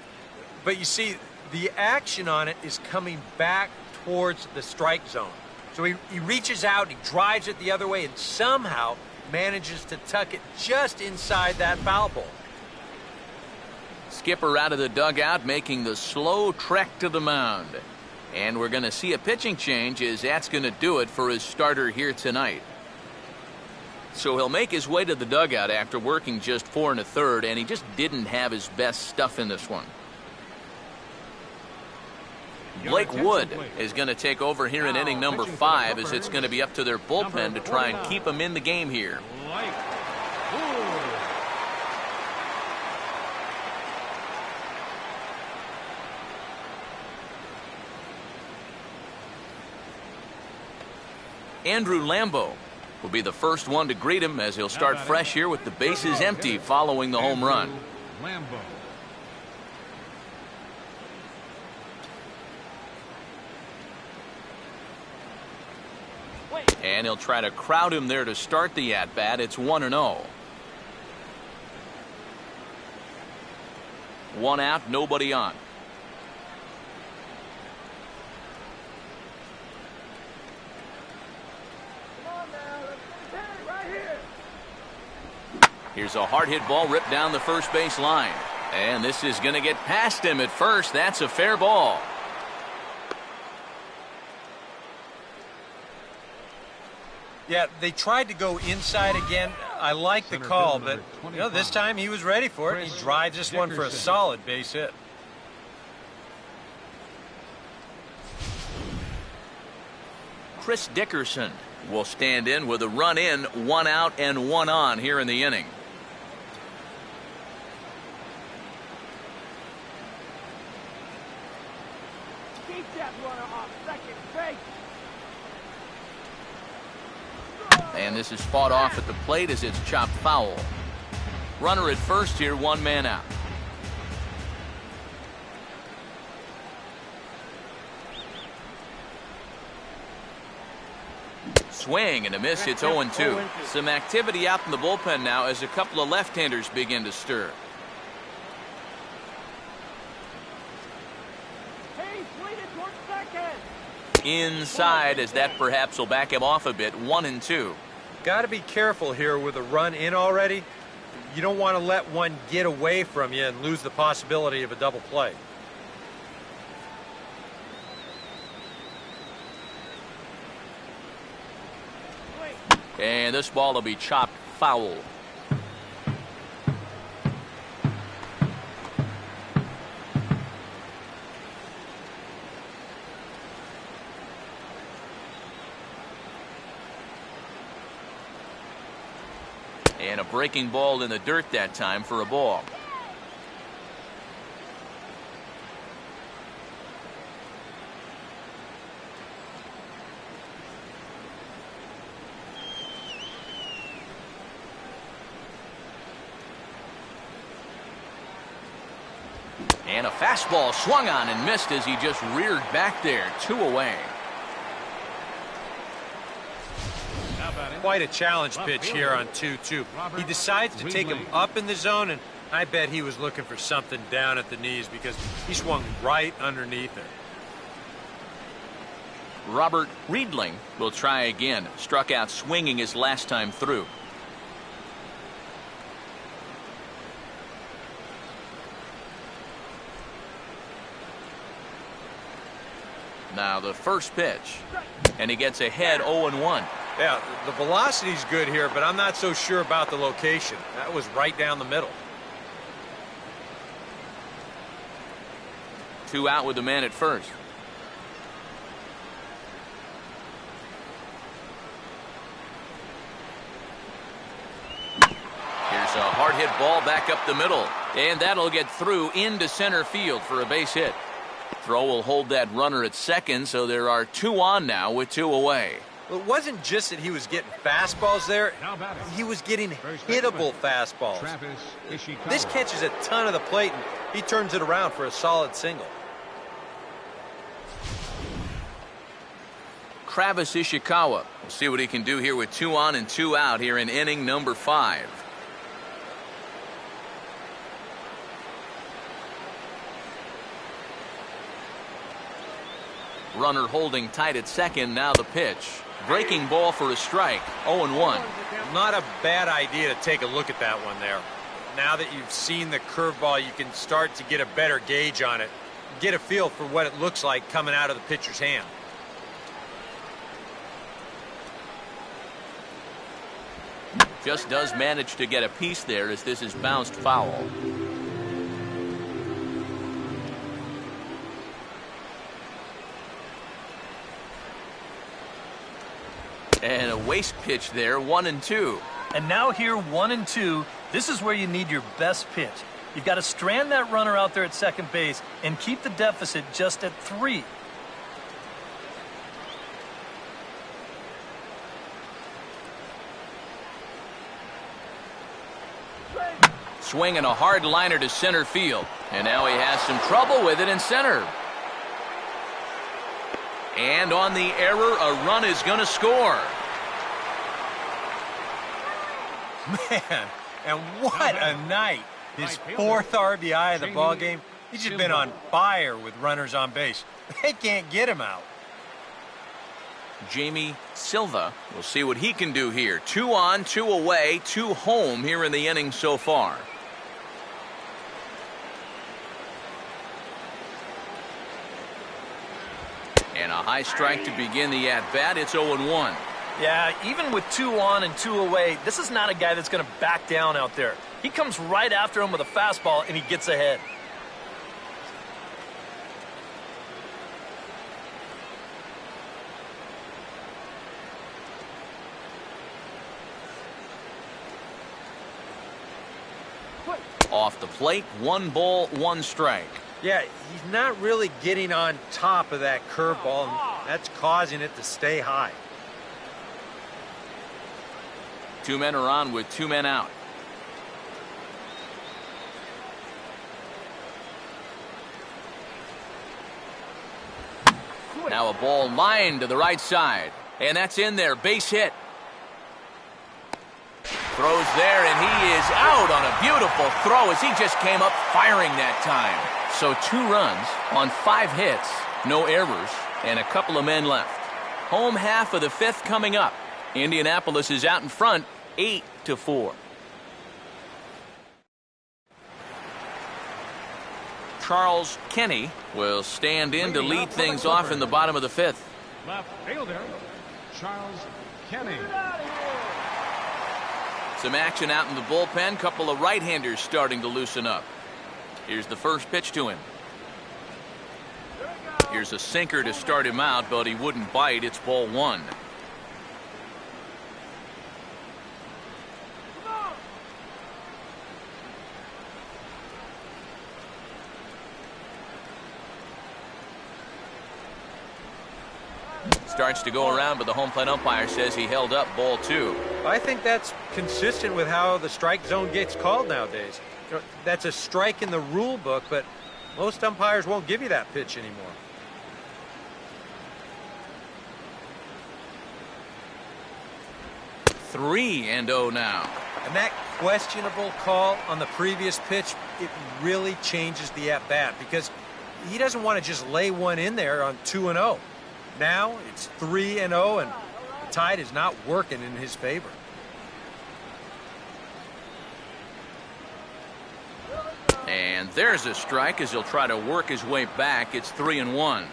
but you see the action on it is coming back towards the strike zone. So he reaches out, he drives it the other way, and somehow manages to tuck it just inside that foul ball. Skipper out of the dugout making the slow trek to the mound. And we're going to see a pitching change as that's going to do it for his starter here tonight. So he'll make his way to the dugout after working just 4 1/3, and he just didn't have his best stuff in this one. Blake Wood is going to take over here in inning number 5 as it's going to be up to their bullpen to try and keep him in the game here. Andrew Lambo will be the first one to greet him as he'll start fresh here with the bases empty following the home run. Lambo. And he'll try to crowd him there to start the at-bat. It's 1-0. 1 out, nobody on. Here's a hard hit ball ripped down the first base line. And this is going to get past him at first. That's a fair ball. Yeah, they tried to go inside again. I like the call, but this time he was ready for it. He drives this one for a solid base hit. Chris Dickerson will stand in with a run in, 1 out and 1 on here in the inning. Keep that runner off second base. And this is fought off at the plate as it's chopped foul. Runner at first here, 1 man out. Swing and a miss. It's 0-2. Some activity out in the bullpen now as a couple of left-handers begin to stir. Hey, swing it towards second. Inside as that perhaps will back him off a bit. 1-2. Got to be careful here with a run in already. You don't want to let one get away from you and lose the possibility of a double play. And this ball will be chopped foul. And a breaking ball in the dirt that time for a ball. And a fastball swung on and missed as he just reared back there. 2 away. Quite a challenge pitch here on 2-2. He decides to take him up in the zone, and I bet he was looking for something down at the knees because he swung right underneath it. Robert Riedling will try again. Struck out swinging his last time through. Now the first pitch. And he gets ahead 0-1. Yeah, the velocity's good here, but I'm not so sure about the location. That was right down the middle. 2 out with the man at first. Here's a hard hit ball back up the middle. And that'll get through into center field for a base hit. Throw will hold that runner at second, so there are 2 on now with 2 away. Well, it wasn't just that he was getting fastballs there. He was getting hittable fastballs. This catches a ton of the plate, and he turns it around for a solid single. Travis Ishikawa. We'll see what he can do here with 2 on and 2 out here in inning number 5. Runner holding tight at second. Now the pitch. Breaking ball for a strike. 0-1. Not a bad idea to take a look at that one there. Now that you've seen the curveball, you can start to get a better gauge on it. Get a feel for what it looks like coming out of the pitcher's hand. Just does manage to get a piece there as this is bounced foul. And a waste pitch there, 1-2. And now here, 1-2. This is where you need your best pitch. You've got to strand that runner out there at second base and keep the deficit just at 3. Swinging a hard liner to center field. And now he has some trouble with it in center. And on the error, a run is going to score. Man, and what a night. His 4th RBI of the ballgame. He's just been on fire with runners on base. They can't get him out. Jamie Silva. We'll see what he can do here. 2 on, 2 away, 2 home here in the inning so far. And a high strike to begin the at-bat. It's 0-1. Yeah, even with 2 on and 2 away, this is not a guy that's going to back down out there. He comes right after him with a fastball, and he gets ahead. Off the plate, 1 ball, 1 strike. Yeah, he's not really getting on top of that curveball, and that's causing it to stay high. 2 men are on with 2 men out. Now a ball lined to the right side. And that's in there. Base hit. Throws there, and he is out on a beautiful throw as he just came up firing that time. So 2 runs on 5 hits, no errors, and a couple of men left. Home half of the 5th coming up. Indianapolis is out in front, 8-4. Charles Kenny will stand in to lead things off in the bottom of the 5th. Left fielder, Charles Kenny. Some action out in the bullpen. Couple of right-handers starting to loosen up. Here's the first pitch to him. Here's a sinker to start him out, but he wouldn't bite. It's ball 1. Starts to go around, but the home plate umpire says he held up ball 2. I think that's consistent with how the strike zone gets called nowadays. You know, that's a strike in the rule book, but most umpires won't give you that pitch anymore. Three and 0 now. And that questionable call on the previous pitch, it really changes the at-bat because he doesn't want to just lay one in there on 2-0. Now it's 3-0, and the tide is not working in his favor. And there's a strike as he'll try to work his way back. It's 3-1.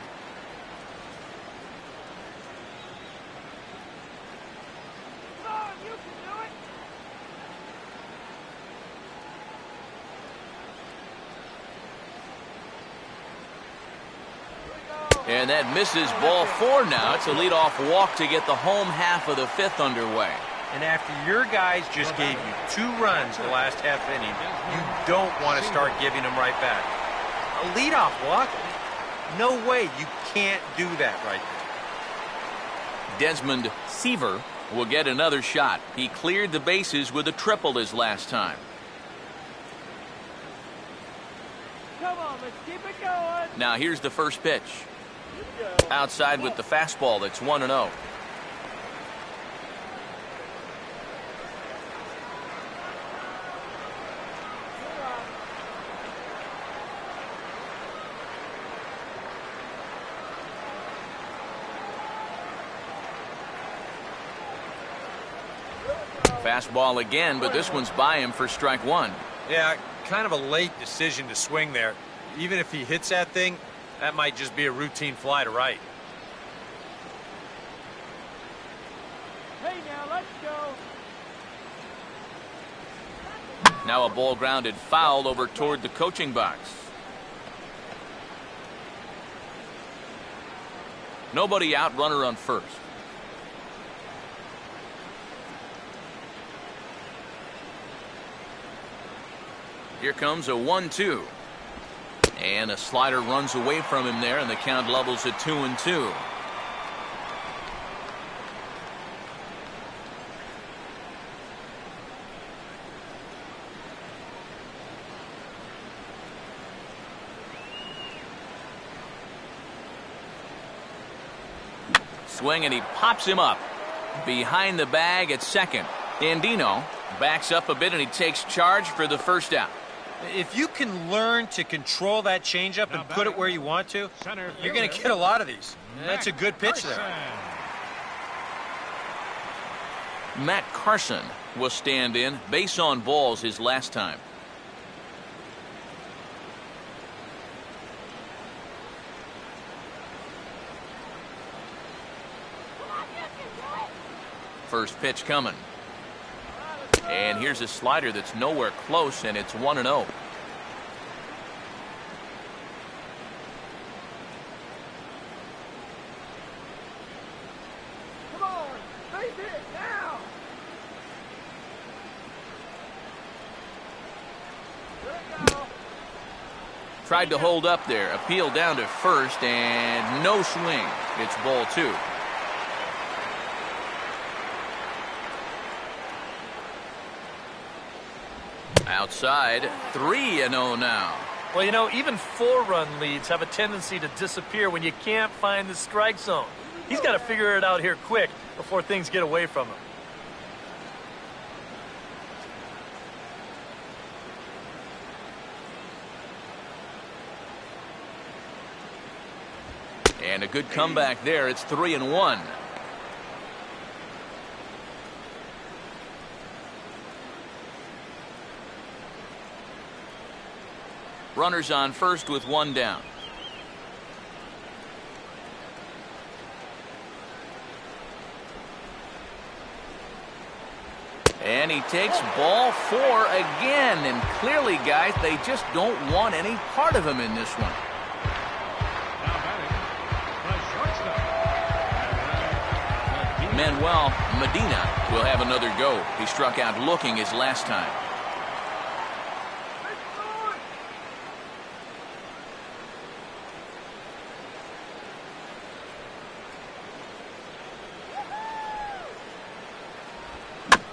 And that misses ball 4 now. It's a leadoff walk to get the home half of the 5th underway. And after your guys just gave you 2 runs the last half inning, you don't want to start giving them right back. A leadoff walk? No way. You can't do that right there. Desmond Seaver will get another shot. He cleared the bases with a triple his last time. Come on, let's keep it going. Now here's the first pitch. Outside with the fastball. That's 1-0. Fastball again, but this one's by him for strike 1. Yeah, kind of a late decision to swing there. Even if he hits that thing, that might just be a routine fly to right. Hey, now let's go. Now a ball grounded foul over toward the coaching box. Nobody out, runner on first. Here comes a 1-2. And a slider runs away from him there, and the count levels at 2-2. Swing, and he pops him up. Behind the bag at second. Andino backs up a bit, and he takes charge for the first out. If you can learn to control that changeup and put it where you want to, you're going to get a lot of these. That's a good pitch there. Matt Carson will stand in. Base on balls his last time. First pitch coming. And here's a slider that's nowhere close, and it's 1-0. Come on, face it now. There we go. Tried to hold up there. Appeal down to first, and no swing. It's ball 2. Outside, 3-0 now. Well, you know, even 4-run leads have a tendency to disappear when you can't find the strike zone. He's got to figure it out here quick before things get away from him. And a good comeback there. It's 3-1. Runners on first with one down. And he takes ball 4 again. And clearly, guys, they just don't want any part of him in this one. Now batting, the shortstop. Manuel Medina will have another go. He struck out looking his last time.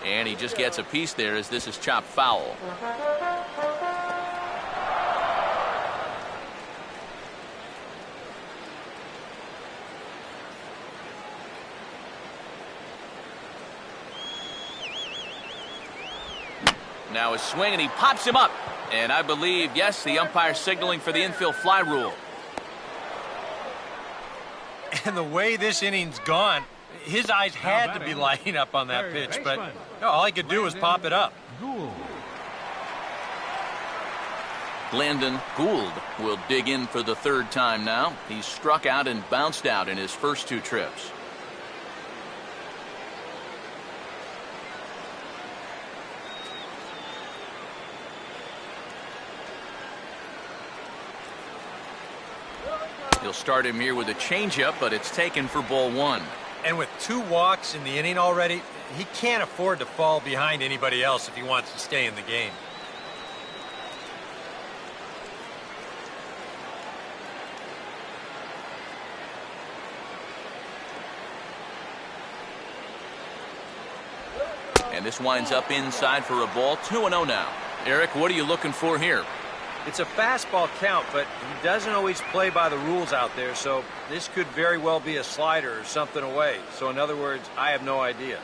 And he just gets a piece there as this is chopped foul. Now a swing, and he pops him up. And I believe, yes, the umpire signaling for the infield fly rule. And the way this inning's gone, his eyes had to be lighting up on that pitch, but no, all he could do was pop it up. Landon Gould will dig in for the third time now. He struck out and bounced out in his first 2 trips. He'll start him here with a changeup, but it's taken for ball 1. And with 2 walks in the inning already, he can't afford to fall behind anybody else if he wants to stay in the game. And this winds up inside for a ball. 2-0 now. Eric, what are you looking for here? It's a fastball count, but he doesn't always play by the rules out there, so this could very well be a slider or something away. So in other words, I have no idea.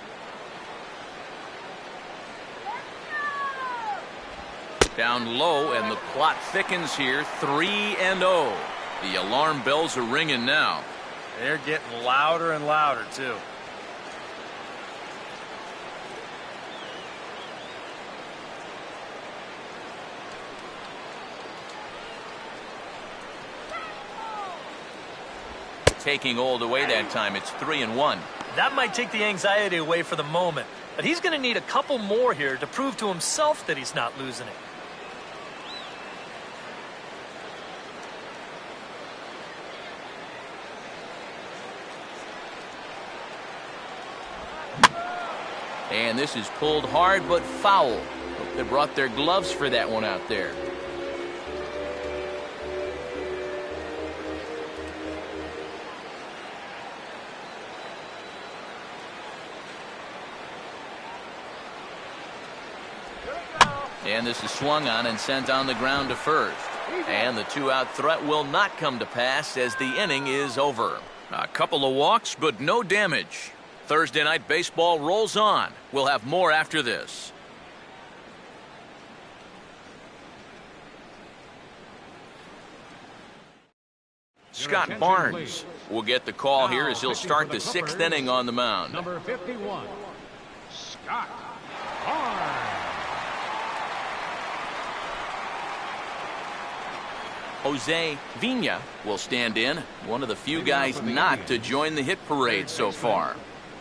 Down low, and the plot thickens here. 3-0. The alarm bells are ringing now. They're getting louder and louder, too. Taking Old away that time. It's 3-1. That might take the anxiety away for the moment, but he's going to need a couple more here to prove to himself that he's not losing it. And this is pulled hard but foul. They brought their gloves for that one out there. And this is swung on and sent on the ground to first. And the 2-out threat will not come to pass as the inning is over. A couple of walks, but no damage. Thursday Night Baseball rolls on. We'll have more after this. Scott Barnes will get the call here as he'll start the 6th inning on the mound. Number 51, Scott Barnes. Jose Vina will stand in, one of the few guys not to join the hit parade so far.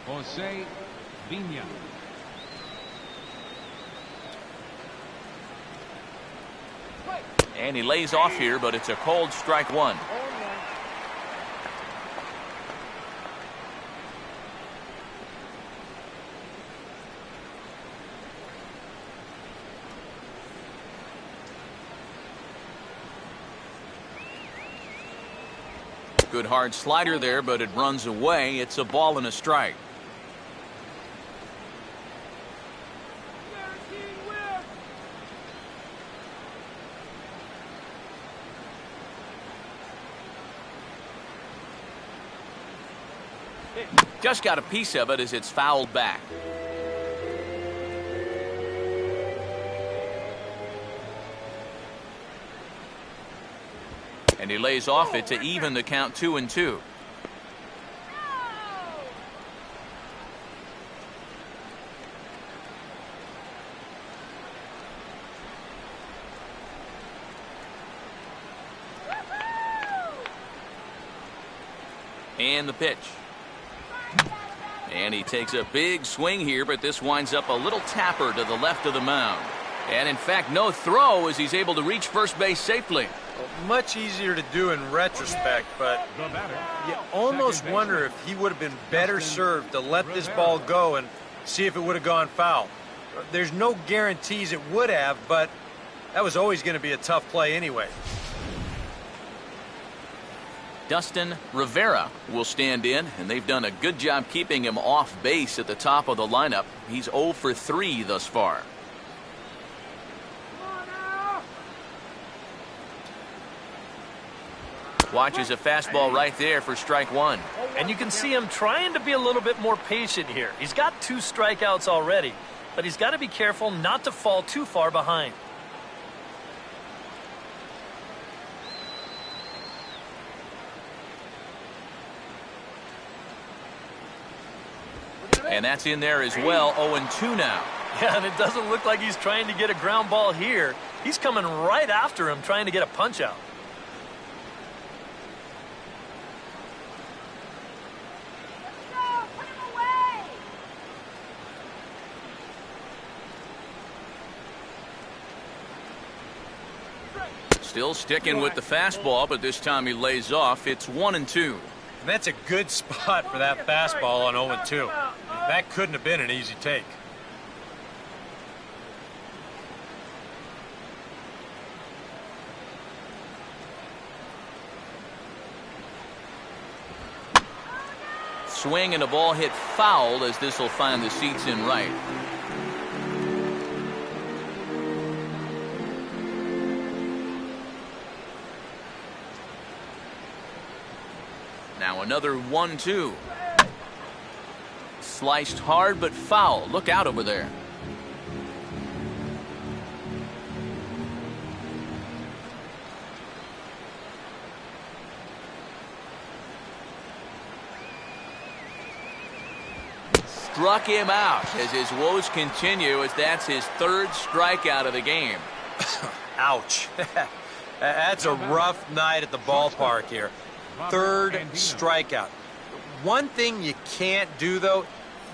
Jose Vina. And he lays off here, but it's a cold strike 1. Good hard slider there, but it runs away. It's a ball and a strike. Just got a piece of it as it's fouled back. And he lays off it to even the count 2-2. And the pitch. And he takes a big swing here, but this winds up a little tapper to the left of the mound. And in fact, no throw as he's able to reach first base safely. Much easier to do in retrospect, but you almost wonder if he would have been better served to let this ball go and see if it would have gone foul. There's no guarantees it would have, but that was always going to be a tough play anyway. Dustin Rivera will stand in, and they've done a good job keeping him off base at the top of the lineup. He's 0 for 3 thus far. Watches a fastball right there for strike one. And you can see him trying to be a little bit more patient here. He's got 2 strikeouts already, but he's got to be careful not to fall too far behind. And that's in there as well. 0-2 now. Yeah, and it doesn't look like he's trying to get a ground ball here. He's coming right after him, trying to get a punch out. Still sticking with the fastball, but this time he lays off. It's 1-2. And that's a good spot for that fastball on 0-2. That couldn't have been an easy take. Swing and a ball hit foul as this will find the seats in right. Now another 1-2. Sliced hard but foul. Look out over there. Struck him out as his woes continue, as that's his 3rd strikeout of the game. Ouch. That's a rough night at the ballpark here. 3rd strikeout. One thing you can't do, though,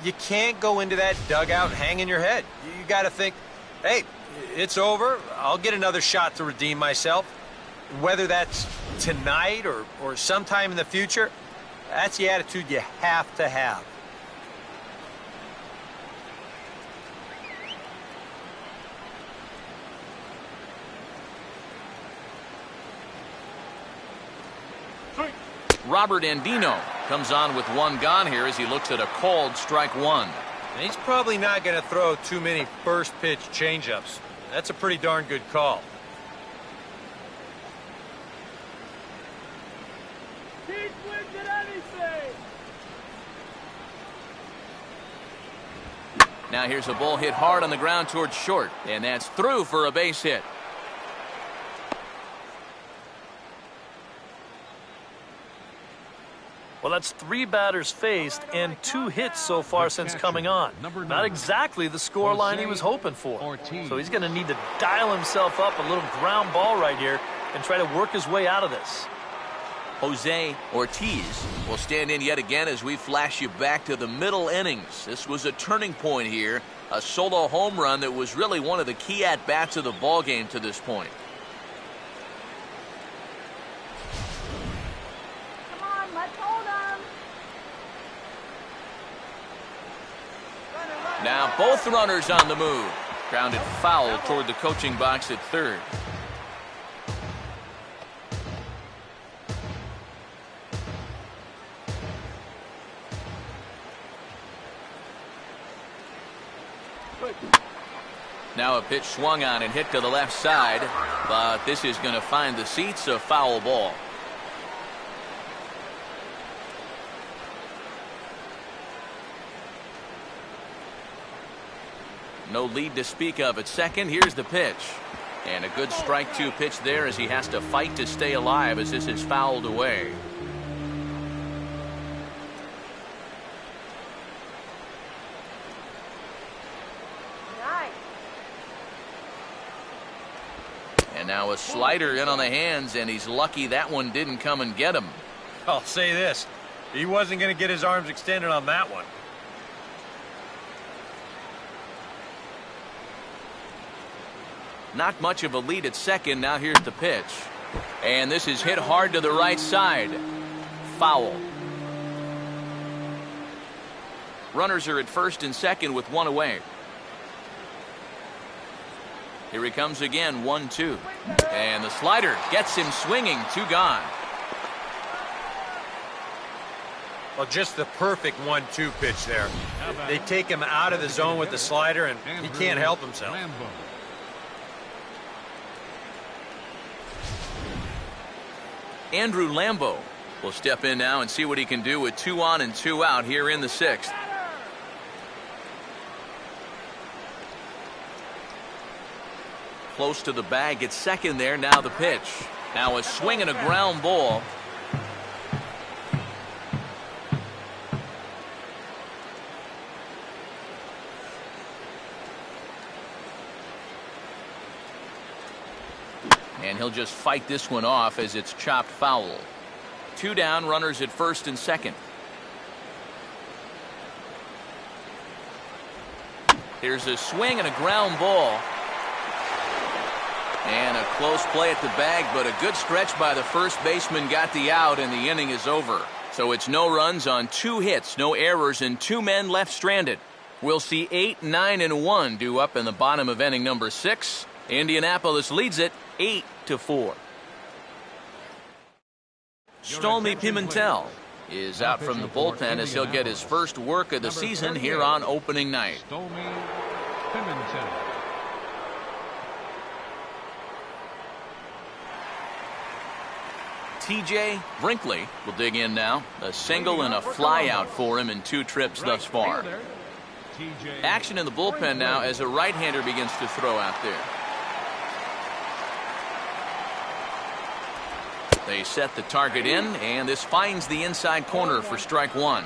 you can't go into that dugout hanging your head. You got to think, hey, it's over. I'll get another shot to redeem myself. Whether that's tonight or sometime in the future, that's the attitude you have to have. Robert Andino comes on with 1 gone here as he looks at a called strike 1. And he's probably not going to throw too many first pitch changeups. That's a pretty darn good call. He swings at anything. Now here's a ball hit hard on the ground towards short, and that's through for a base hit. Well, that's 3 batters faced and 2 hits so far since coming on. Not exactly the scoreline he was hoping for. So he's going to need to dial himself up a little ground ball right here and try to work his way out of this. Jose Ortiz will stand in yet again as we flash you back to the middle innings. This was a turning point here, a solo home run that was really one of the key at-bats of the ballgame to this point. Now both runners on the move. Grounded foul toward the coaching box at 3rd. Now a pitch swung on and hit to the left side, but this is going to find the seats, a foul ball. No lead to speak of at second. Here's the pitch. And a good strike 2 pitch there as he has to fight to stay alive as this is fouled away. Nice. And now a slider in on the hands, and he's lucky that one didn't come and get him. I'll say this. He wasn't going to get his arms extended on that one. Not much of a lead at second. Now here's the pitch. And this is hit hard to the right side. Foul. Runners are at first and second with one away. Here he comes again, 1-2. And the slider gets him swinging, 2 gone. Well, just the perfect 1-2 pitch there. They take him out of the zone with the slider, and he can't help himself. Andrew Lambo will step in now and see what he can do with 2 on and 2 out here in the 6th. Close to the bag at second there. Now the pitch. Now a swing and a ground ball. And he'll just fight this one off as it's chopped foul. 2 down, runners at first and second. Here's a swing and a ground ball. And a close play at the bag, but a good stretch by the first baseman got the out, and the inning is over. So it's no runs on 2 hits, no errors, and 2 men left stranded. We'll see 8, 9, and 1 due up in the bottom of inning number 6. Indianapolis leads it 8-4. Stolmy Pimentel is out from the bullpen as he'll get his first work of the season here on opening night. Stolmy Pimentel. TJ Brinkley will dig in now. A single and a fly out for him in 2 trips thus far. Action in the bullpen now as a right-hander begins to throw out there. They set the target in, and this finds the inside corner for strike 1.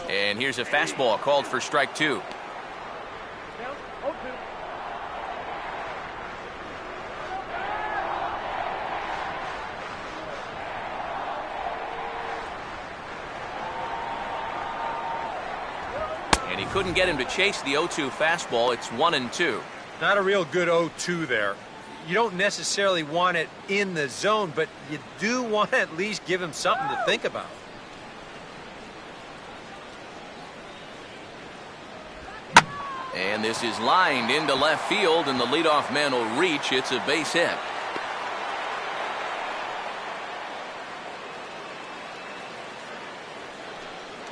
And here's a fastball called for strike 2. And he couldn't get him to chase the 0-2 fastball. It's 1-2. Not a real good 0-2 there. You don't necessarily want it in the zone, but you do want to at least give him something to think about. And this is lined into left field, and the leadoff man will reach. It's a base hit.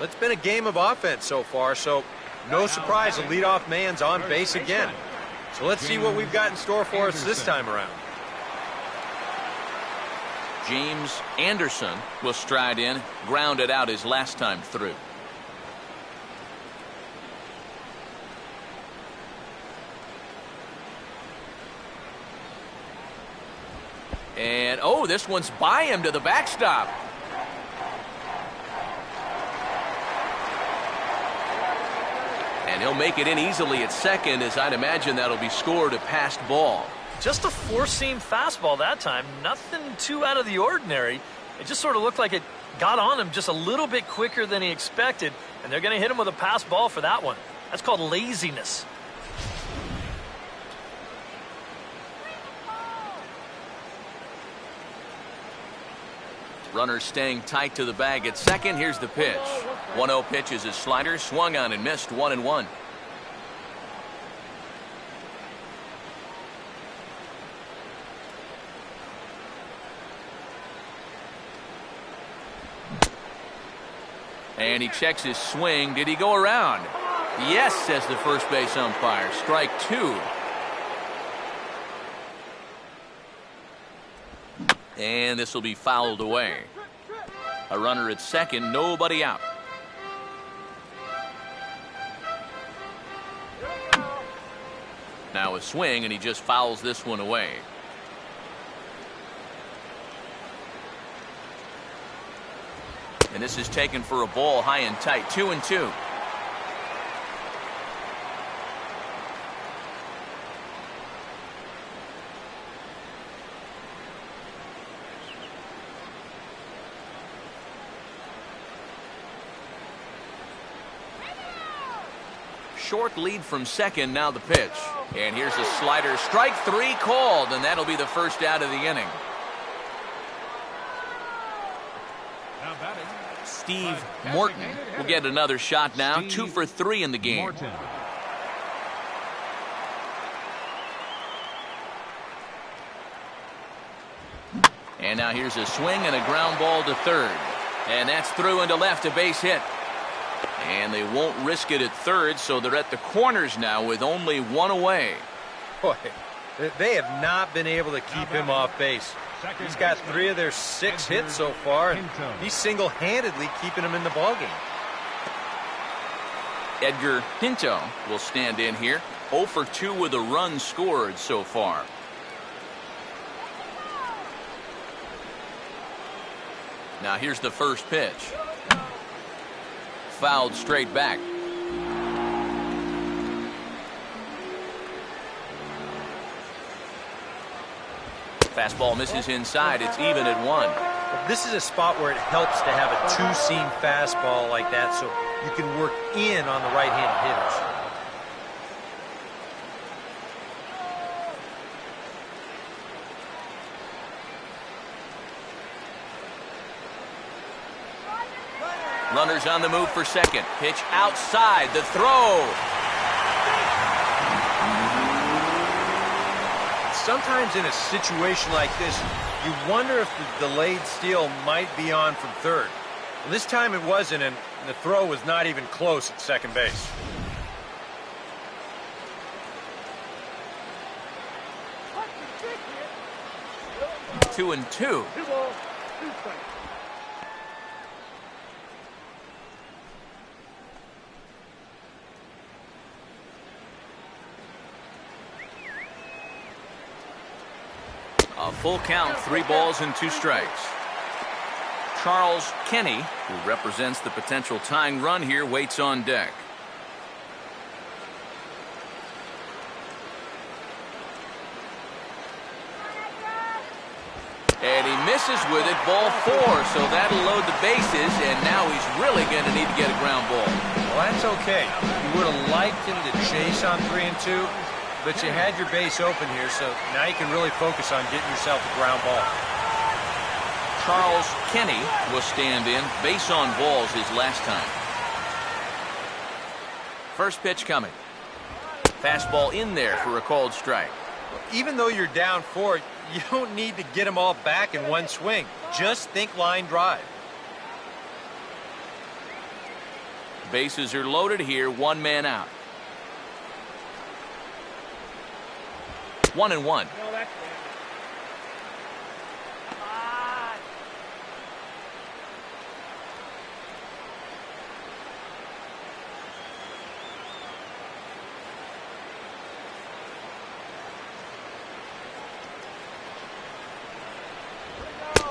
It's been a game of offense so far, so no surprise the leadoff man's on base again. So let's see what we've got in store for us this time around. James Anderson will stride in, grounded out his last time through. And, oh, this one's by him to the backstop. And he'll make it in easily at second, as I'd imagine that'll be scored a passed ball. Just a 4-seam fastball that time. Nothing too out of the ordinary. It just sort of looked like it got on him just a little bit quicker than he expected, and they're going to hit him with a pass ball for that one. That's called laziness. Runners staying tight to the bag at second. Here's the pitch. 1-0 pitch is his slider, swung on and missed. 1-1. And he checks his swing. Did he go around? Yes, says the first base umpire. Strike 2. And this will be fouled away. A runner at second, nobody out. Now a swing, and he just fouls this one away. And this is taken for a ball high and tight. 2-2. short lead from second. Now the pitch. And here's a slider. Strike three called, and that'll be the first out of the inning. Now batting. Steve Morton will get another shot now. Steve 2 for 3 in the game. Morton. And now here's a swing and a ground ball to third. And that's through into left, a base hit. And they won't risk it at third, so they're at the corners now with only one away. Boy, they have not been able to keep him off base. He's got 3 of their 6 hits so far, and he's single-handedly keeping them in the ballgame. Edgar Pinto will stand in here. 0 for 2 with a run scored so far. Now here's the first pitch. Fouled straight back. Fastball misses inside. It's even at 1. This is a spot where it helps to have a two-seam fastball like that so you can work in on the right-handed hitters. Runners on the move for second. Pitch outside. The throw. Sometimes in a situation like this, you wonder if the delayed steal might be on from third. Well, this time it wasn't, and the throw was not even close at second base. Two and two. A full count, 3 balls and 2 strikes. Charles Kenny, who represents the potential tying run here, waits on deck. And he misses with it, ball 4, so that'll load the bases, and now he's really going to need to get a ground ball. Well, that's okay. You would have liked him to chase on 3 and 2. But you had your base open here, so now you can really focus on getting yourself a ground ball. Charles Kenny will stand in. Base on balls his last time. First pitch coming. Fastball in there for a called strike. Even though you're down 4, you don't need to get them all back in one swing. Just think line drive. Bases are loaded here. 1 man out. 1 and 1.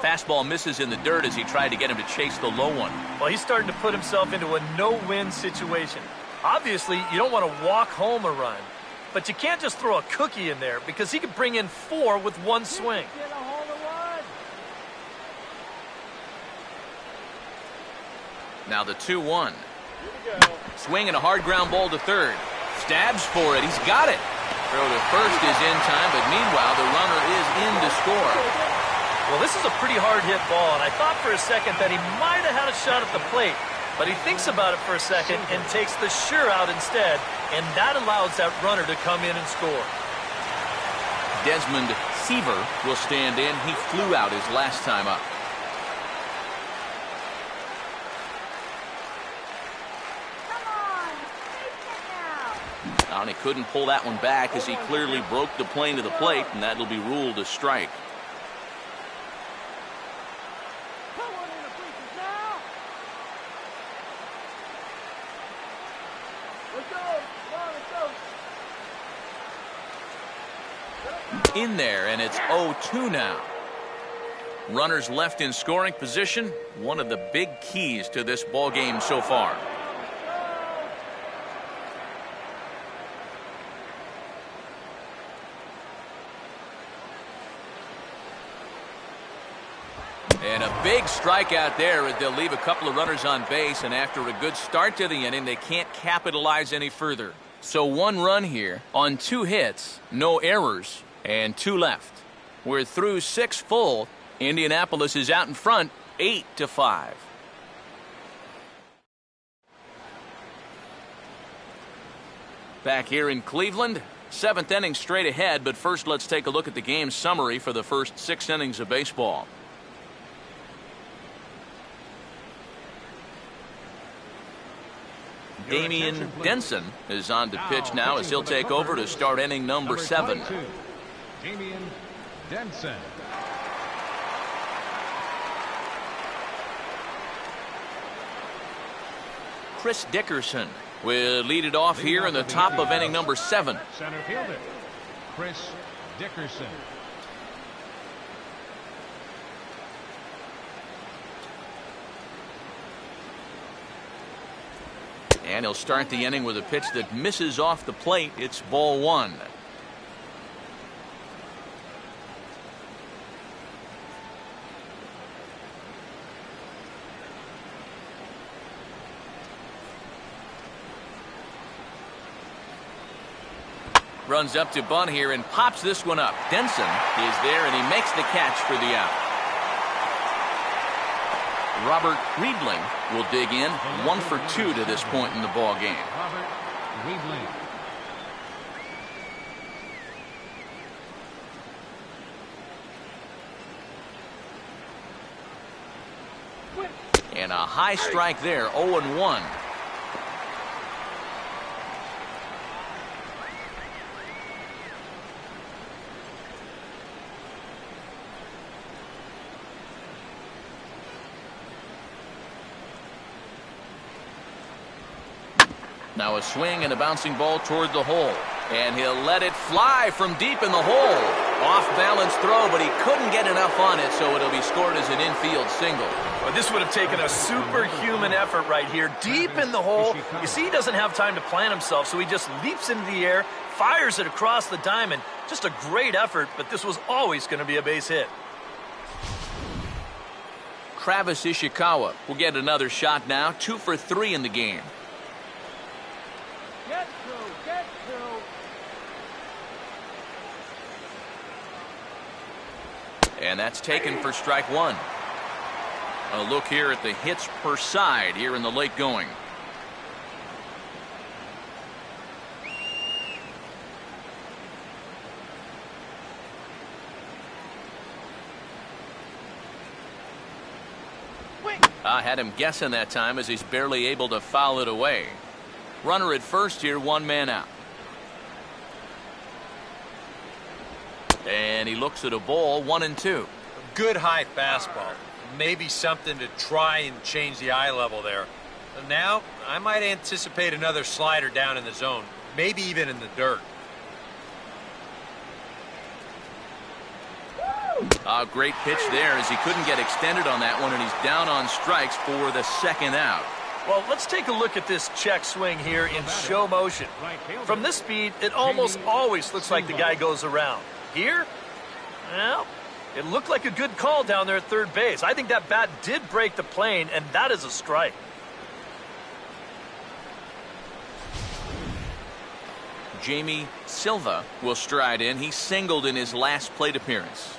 Fastball misses in the dirt as he tried to get him to chase the low one. Well, he's starting to put himself into a no-win situation. Obviously, you don't want to walk home a run. But you can't just throw a cookie in there because he could bring in 4 with 1 swing. Now the 2-1. Swing and a hard ground ball to third. Stabs for it. He's got it. Throw to first is in time, but meanwhile the runner is in to score. Well, this is a pretty hard hit ball, and I thought for a second that he might have had a shot at the plate. But he thinks about it for a second and takes the sure out instead, and that allows that runner to come in and score. Desmond Seaver will stand in. He flew out his last time up. And he couldn't pull that one back as he clearly broke the plane to the plate, and that'll be ruled a strike. In there, and it's 0-2 now. Runners left in scoring position, one of the big keys to this ball game so far. And a big strikeout there as they'll leave a couple of runners on base, and after a good start to the inning, they can't capitalize any further. So 1 run here on 2 hits, no errors, and 2 left. We're through 6 full. Indianapolis is out in front, 8-5. Back here in Cleveland, 7th inning straight ahead, but first let's take a look at the game summary for the first 6 innings of baseball. Damian Denson is on to pitch now as he'll take over to start inning number 7. Damian Denson. Chris Dickerson will lead it off here in the top of inning number 7. Center fielder, Chris Dickerson. And he'll start the inning with a pitch that misses off the plate. It's ball 1. Runs up to bunt here and pops this one up. Denson is there and he makes the catch for the out. Robert Riebling will dig in, 1 for 2 to this point in the ball game. Robert Riebling. And a high strike there, 0-1. Now a swing and a bouncing ball toward the hole. And he'll let it fly from deep in the hole. Off-balance throw, but he couldn't get enough on it, so it'll be scored as an infield single. Well, this would have taken a superhuman effort right here, deep in the hole. You see, he doesn't have time to plant himself, so he just leaps into the air, fires it across the diamond. Just a great effort, but this was always going to be a base hit. Travis Ishikawa will get another shot now, 2 for 3 in the game. Get through, get through. And that's taken for strike 1. A look here at the hits per side here in the late going. I had him guessing that time as he's barely able to foul it away. Runner at first here, 1 man out. And he looks at a ball, 1-2. Good high fastball. Maybe something to try and change the eye level there. Now, I might anticipate another slider down in the zone, maybe even in the dirt. A great pitch there as he couldn't get extended on that one, and he's down on strikes for the 2nd out. Well, let's take a look at this check swing here in show motion. From this speed, it almost always looks like the guy goes around. Here, well, it looked like a good call down there at third base. I think that bat did break the plane, and that is a strike. Jamie Silva will stride in. He singled in his last plate appearance.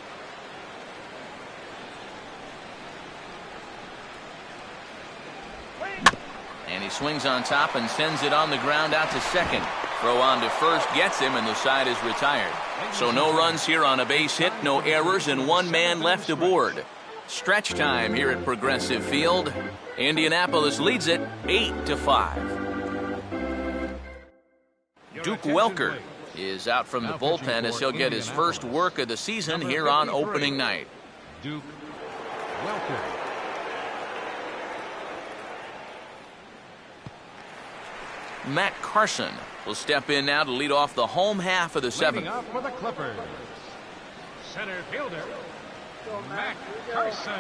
And he swings on top and sends it on the ground out to second. Throw on to first gets him, and the side is retired. So no runs here on a base hit, no errors, and 1 man left aboard. Stretch time here at Progressive Field. Indianapolis leads it 8-5. Duke Welker is out from the bullpen as he'll get his first work of the season here on opening night. Duke Welker. Matt Carson will step in now to lead off the home half of the 7th. Leading up for the Clippers, center fielder, Matt Carson.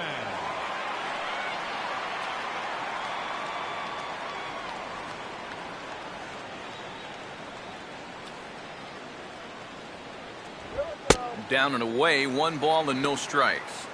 Down and away, 1 ball and no strikes.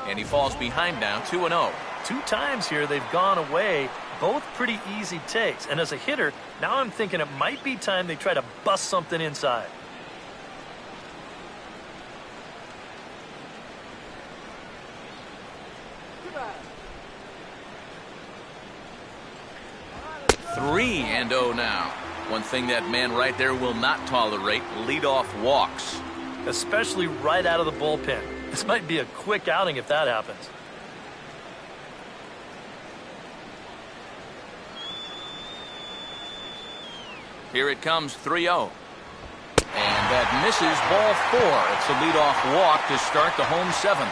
And he falls behind now, 2-0. 2 times here they've gone away, both pretty easy takes. And as a hitter, now I'm thinking it might be time they try to bust something inside. Three and 0 now. One thing that man right there will not tolerate, leadoff walks. Especially right out of the bullpen. This might be a quick outing if that happens. Here it comes, 3-0. And that misses, ball 4. It's a leadoff walk to start the home 7th.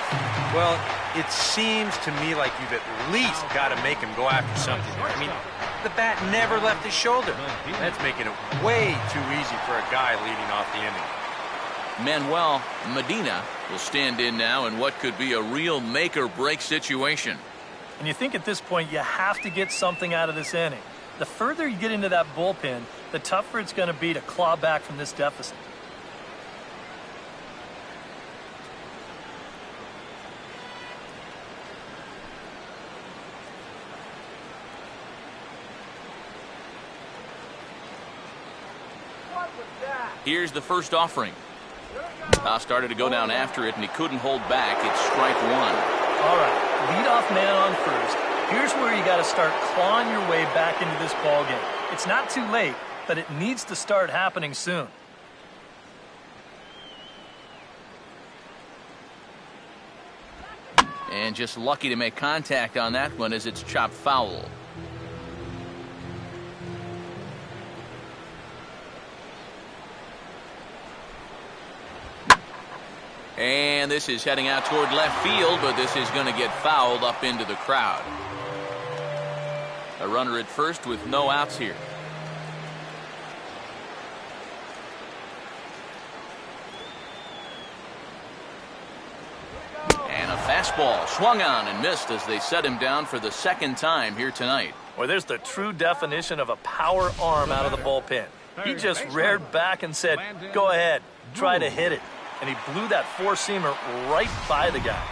Well, it seems to me like you've at least got to make him go after something there. I mean, the bat never left his shoulder. That's making it way too easy for a guy leading off the inning. Manuel Medina will stand in now in what could be a real make-or-break situation. And you think at this point you have to get something out of this inning. The further you get into that bullpen, the tougher it's going to be to claw back from this deficit. What was that? Here's the first offering. Toss started to go down after it, and he couldn't hold back. It's strike 1. All right, leadoff man on first. Here's where you got to start clawing your way back into this ball game. It's not too late, but it needs to start happening soon. And just lucky to make contact on that one as it's chopped foul. And this is heading out toward left field, but this is going to get fouled up into the crowd. A runner at first with no outs here. And a fastball swung on and missed as they set him down for the second time here tonight. Well, there's the true definition of a power arm out of the bullpen. He just reared back and said, go ahead, try to hit it. And he blew that four-seamer right by the guy.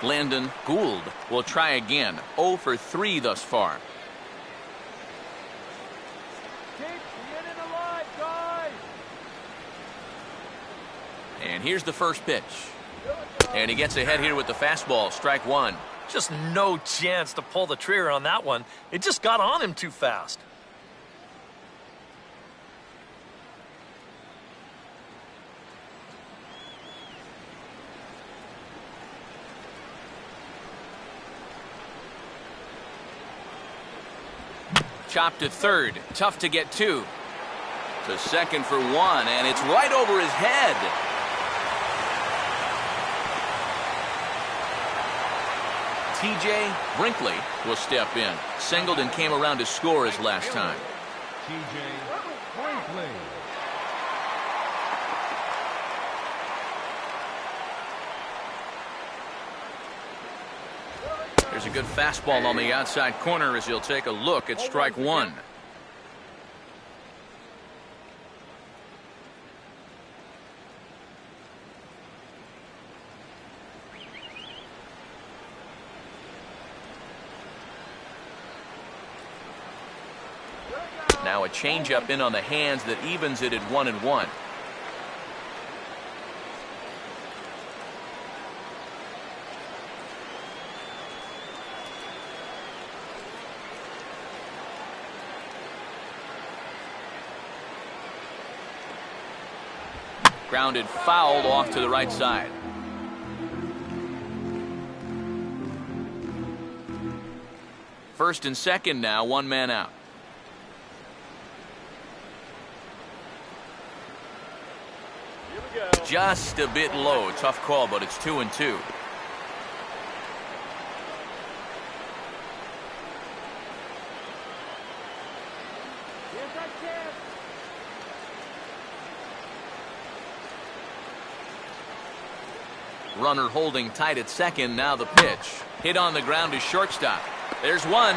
Landon Gould will try again. 0 for 3 thus far. Keep the inning alive, guys. And here's the first pitch. And he gets ahead here with the fastball. Strike 1. Just no chance to pull the trigger on that one. It just got on him too fast. Chopped to third. Tough to get to. To second for 1, and it's right over his head. T.J. Brinkley will step in. Singled and came around to score his last time. T.J. Brinkley. There's a good fastball on the outside corner as he'll take a look at strike 1. Now a changeup in on the hands that evens it at 1-1. Grounded foul off to the right side. First and second now, 1 man out. Just a bit low. Tough call, but it's 2-2. Runner holding tight at second. Now the pitch. Hit on the ground to shortstop. There's one.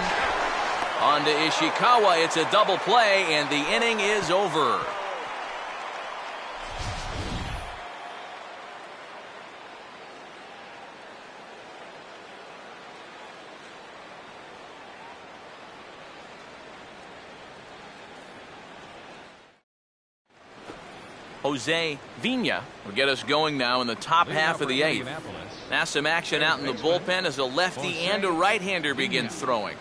On to Ishikawa. It's a double play, and the inning is over. Jose Vina will get us going now in the top half of the 8th. Now some action out in the bullpen as a lefty and a right-hander begin throwing.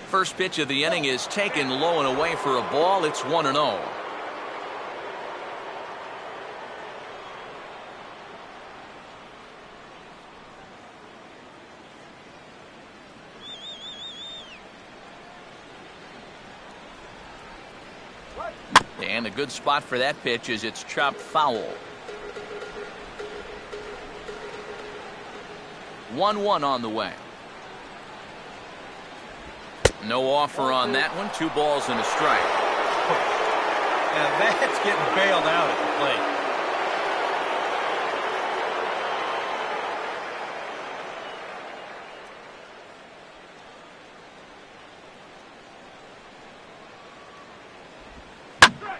First pitch of the inning is taken low and away for a ball. It's 1-0. And a good spot for that pitch is it's chopped foul. 1-1 on the way. No offer on that one. 2 balls and a strike. Now that's getting bailed out at the plate.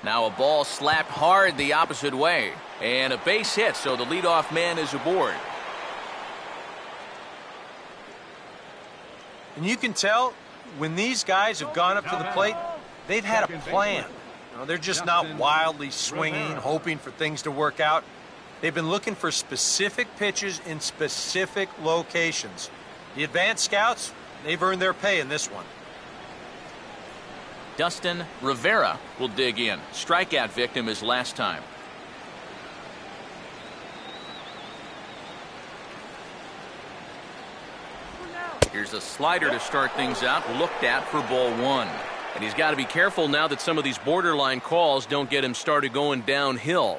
Now a ball slapped hard the opposite way. And a base hit, so the leadoff man is aboard. And you can tell when these guys have gone up to the plate, they've had a plan. You know, they're just not wildly swinging, hoping for things to work out. They've been looking for specific pitches in specific locations. The advanced scouts, they've earned their pay in this one. Dustin Rivera will dig in. Strikeout victim his last time. Here's a slider to start things out, looked at for ball 1. And he's got to be careful now that some of these borderline calls don't get him started going downhill.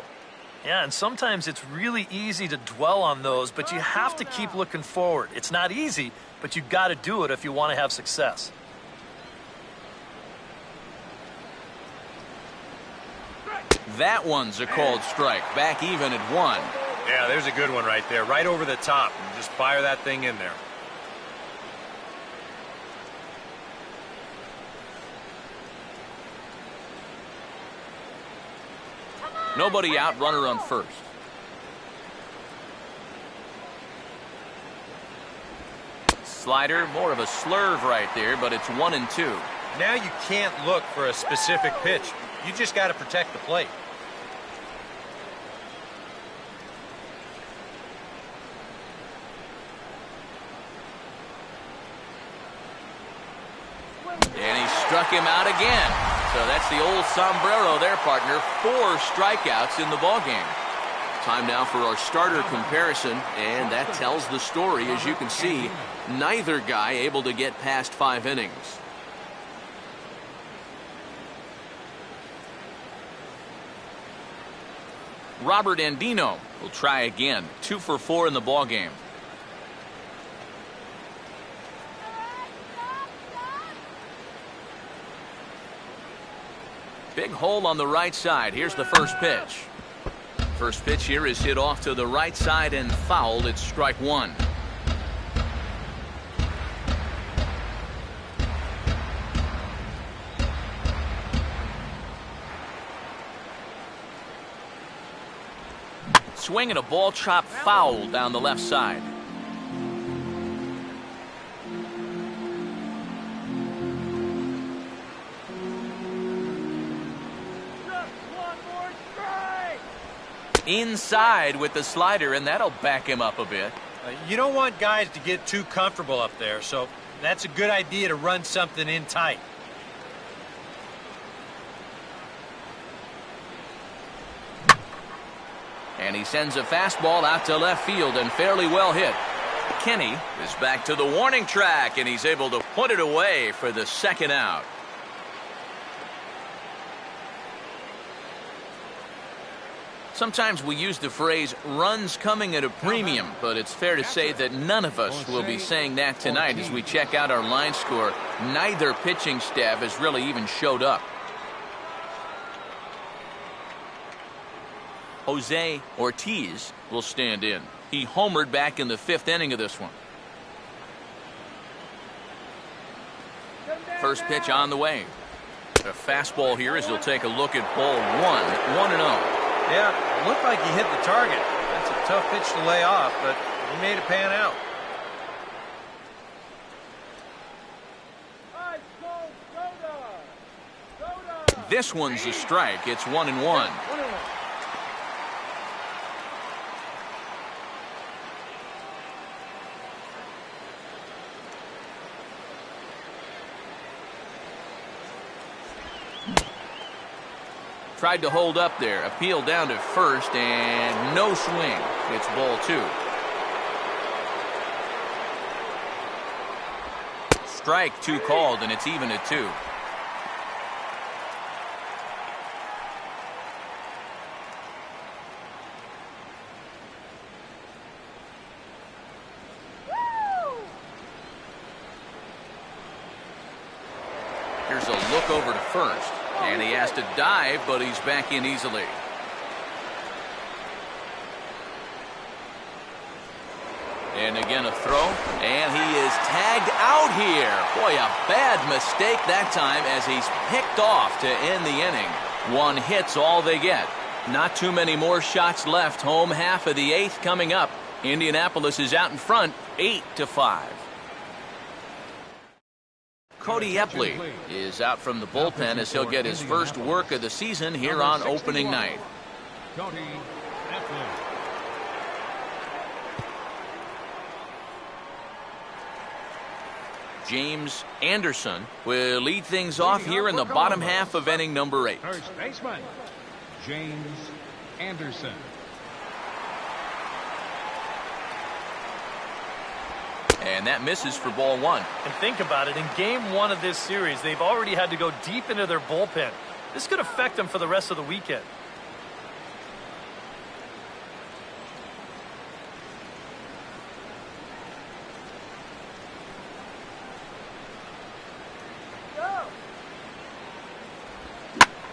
Yeah, and sometimes it's really easy to dwell on those, but you have to keep looking forward. It's not easy, but you've got to do it if you want to have success. That one's a called strike. Back even at 1. Yeah, there's a good one right there. Right over the top. And just fire that thing in there. Nobody out, runner on first. Slider, more of a slurve right there, but it's 1-2. Now you can't look for a specific pitch. You just got to protect the plate. And he struck him out again. So that's the old sombrero there, partner. 4 strikeouts in the ballgame. Time now for our starter comparison, and that tells the story. As you can see, neither guy able to get past 5 innings. Robert Andino will try again. 2 for 4 in the ballgame. Big hole on the right side. Here's the first pitch. First pitch here is hit off to the right side and fouled. It's strike 1. Swing and a ball chopped foul down the left side. Inside with the slider, and that'll back him up a bit. You don't want guys to get too comfortable up there, so that's a good idea to run something in tight. And he sends a fastball out to left field and fairly well hit. Kenny is back to the warning track, and he's able to put it away for the second out. Sometimes we use the phrase runs coming at a premium, but it's fair to say that none of us will be saying that tonight as we check out our line score. Neither pitching staff has really even showed up. Jose Ortiz will stand in. He homered back in the 5th inning of this one. First pitch on the way. A fastball here as he'll take a look at ball 1. 1-0. Yeah, it looked like he hit the target. That's a tough pitch to lay off, but he made it pan out. This one's a strike. It's 1-1. Tried to hold up there. Appeal down to first, and no swing. It's ball 2. Strike 2 called, and it's even at 2. Here's a look over to first. And he has to dive, but he's back in easily. And again a throw, and he is tagged out here. Boy, a bad mistake that time as he's picked off to end the inning. 1 hit's all they get. Not too many more shots left. Home half of the 8th coming up. Indianapolis is out in front, 8-5. Cody Epley is out from the bullpen as he'll get his first work of the season here on opening night. Cody Epley. James Anderson will lead things off here in the bottom half of inning number 8. First baseman, James Anderson. And that misses for ball 1. And think about it, in game 1 of this series, they've already had to go deep into their bullpen. This could affect them for the rest of the weekend.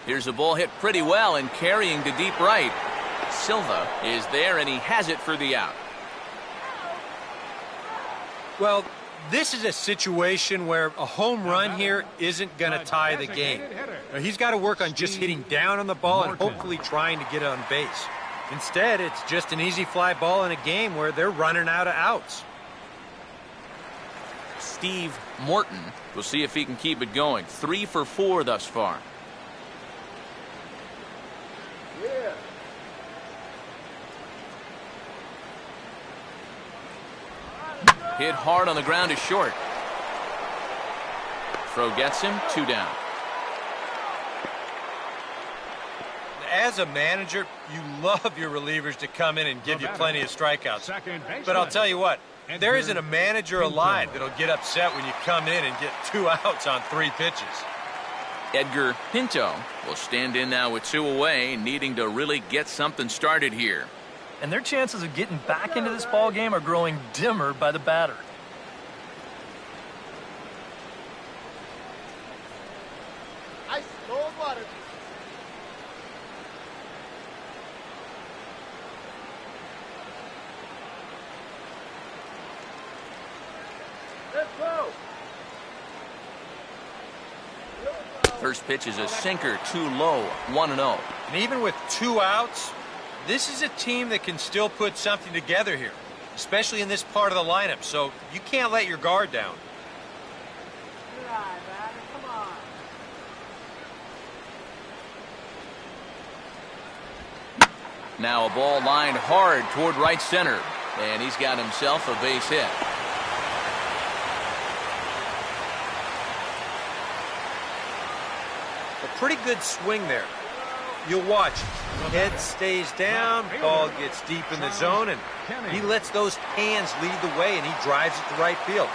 Here's a ball hit pretty well and carrying to deep right. Silva is there, and he has it for the out. Well, this is a situation where a home run here isn't going to tie the game. He's got to work on just hitting down on the ball and hopefully trying to get on base. Instead, it's just an easy fly ball in a game where they're running out of outs. Steve Morton will see if he can keep it going. 3 for 4 thus far. Hit hard on the ground is short. Throw gets him, 2 down. As a manager, you love your relievers to come in and give you plenty of strikeouts. But I'll tell you what, there isn't a manager alive that'll get upset when you come in and get 2 outs on 3 pitches. Edgar Pinto will stand in now with 2 away, needing to really get something started here. And their chances of getting back into this ball game are growing dimmer by the batter. Ice cold water. Let's go. First pitch is a sinker, too low, 1-0. And even with 2 outs, this is a team that can still put something together here, especially in this part of the lineup, so you can't let your guard down. Come on. Now a ball lined hard toward right center, and he's got himself a base hit. A pretty good swing there. You'll watch. Head stays down, ball gets deep in the zone, and he lets those hands lead the way, and he drives it to right field.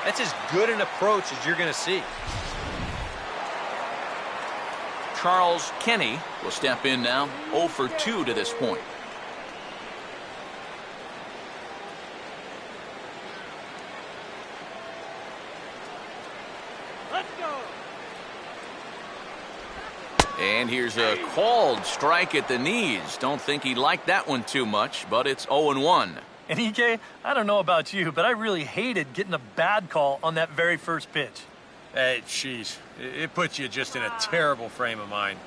That's as good an approach as you're going to see. Charles Kenny will step in now, 0 for 2 to this point. Let's go. And here's a called strike at the knees. Don't think he liked that one too much, but it's 0-1. And EK, I don't know about you, but I really hated getting a bad call on that very first pitch. Hey, jeez. It puts you just in a terrible frame of mind.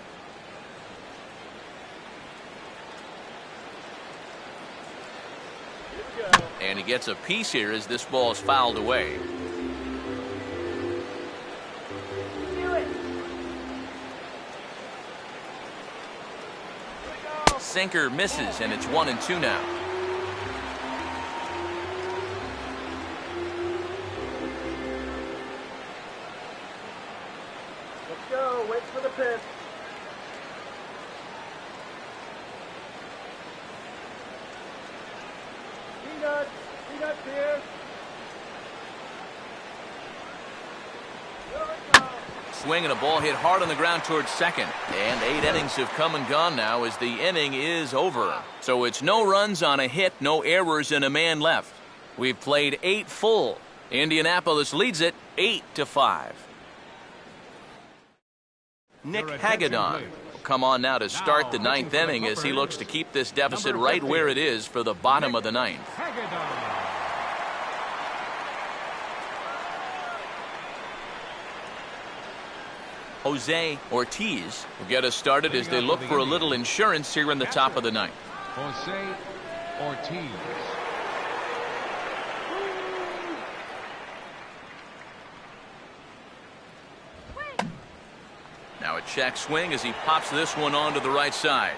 And he gets a piece here as this ball is fouled away. sinker misses, and it's 1-2 now. Let's go. Wait for the pitch. Peanuts here. Swing and a ball hit hard on the ground towards second. And 8 innings have come and gone now as the inning is over. So it's no runs on a hit, no errors, and a man left. We've played 8 full. Indianapolis leads it 8-5. Nick Hagedorn will come on now to start the 9th inning as he looks to keep this deficit right where it is for the bottom of the 9th. Jose Ortiz will get us started as they look for a little insurance here in the top of the 9th. Jose Ortiz. Now a check swing as he pops this one onto the right side.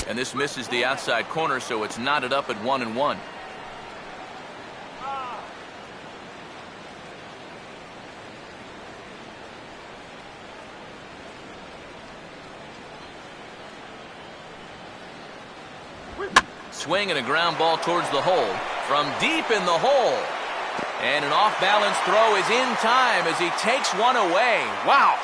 And this misses the outside corner, so it's knotted up at 1-1. Swing and a ground ball towards the hole. From deep in the hole. And an off-balance throw is in time as he takes one away. Wow.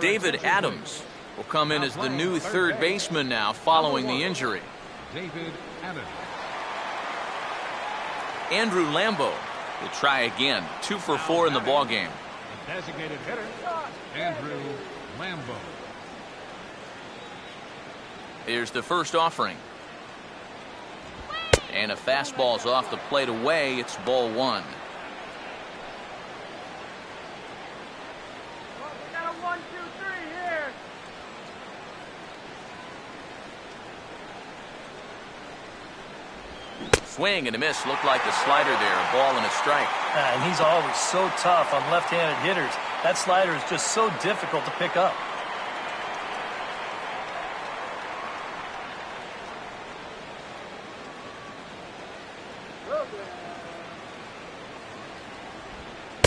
David Adams will come in as the new third baseman now following the injury. David Adams. Andrew Lambo will try again. 2 for 4 in the ballgame. The designated hitter, Andrew Lambo. Here's the first offering. And a fastball's off the plate away. It's ball 1. Swing and a miss. Looked like the slider there. A ball and a strike. And he's always so tough on left-handed hitters. That slider is just so difficult to pick up.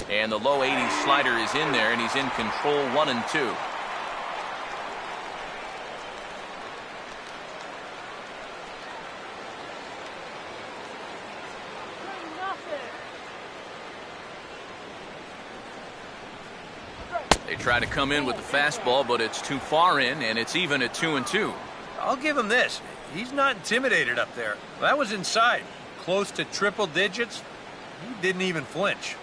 And the low 80s slider is in there, and he's in control 1-2. They try to come in with the fastball, but it's too far in, and it's even at 2-2. I'll give him this. He's not intimidated up there. That was inside. Close to triple digits. He didn't even flinch.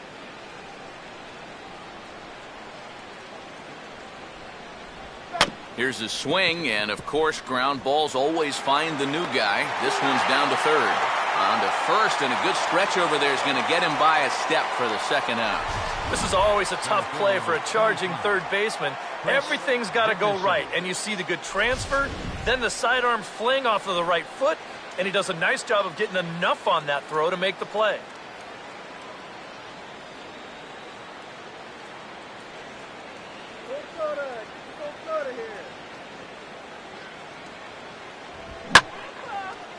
Here's a swing, and of course, ground balls always find the new guy. This one's down to third. On to first, and a good stretch over there is going to get him by a step for the second out. This is always a tough play for a charging third baseman. Everything's got to go right, and you see the good transfer, then the sidearm fling off of the right foot, and he does a nice job of getting enough on that throw to make the play.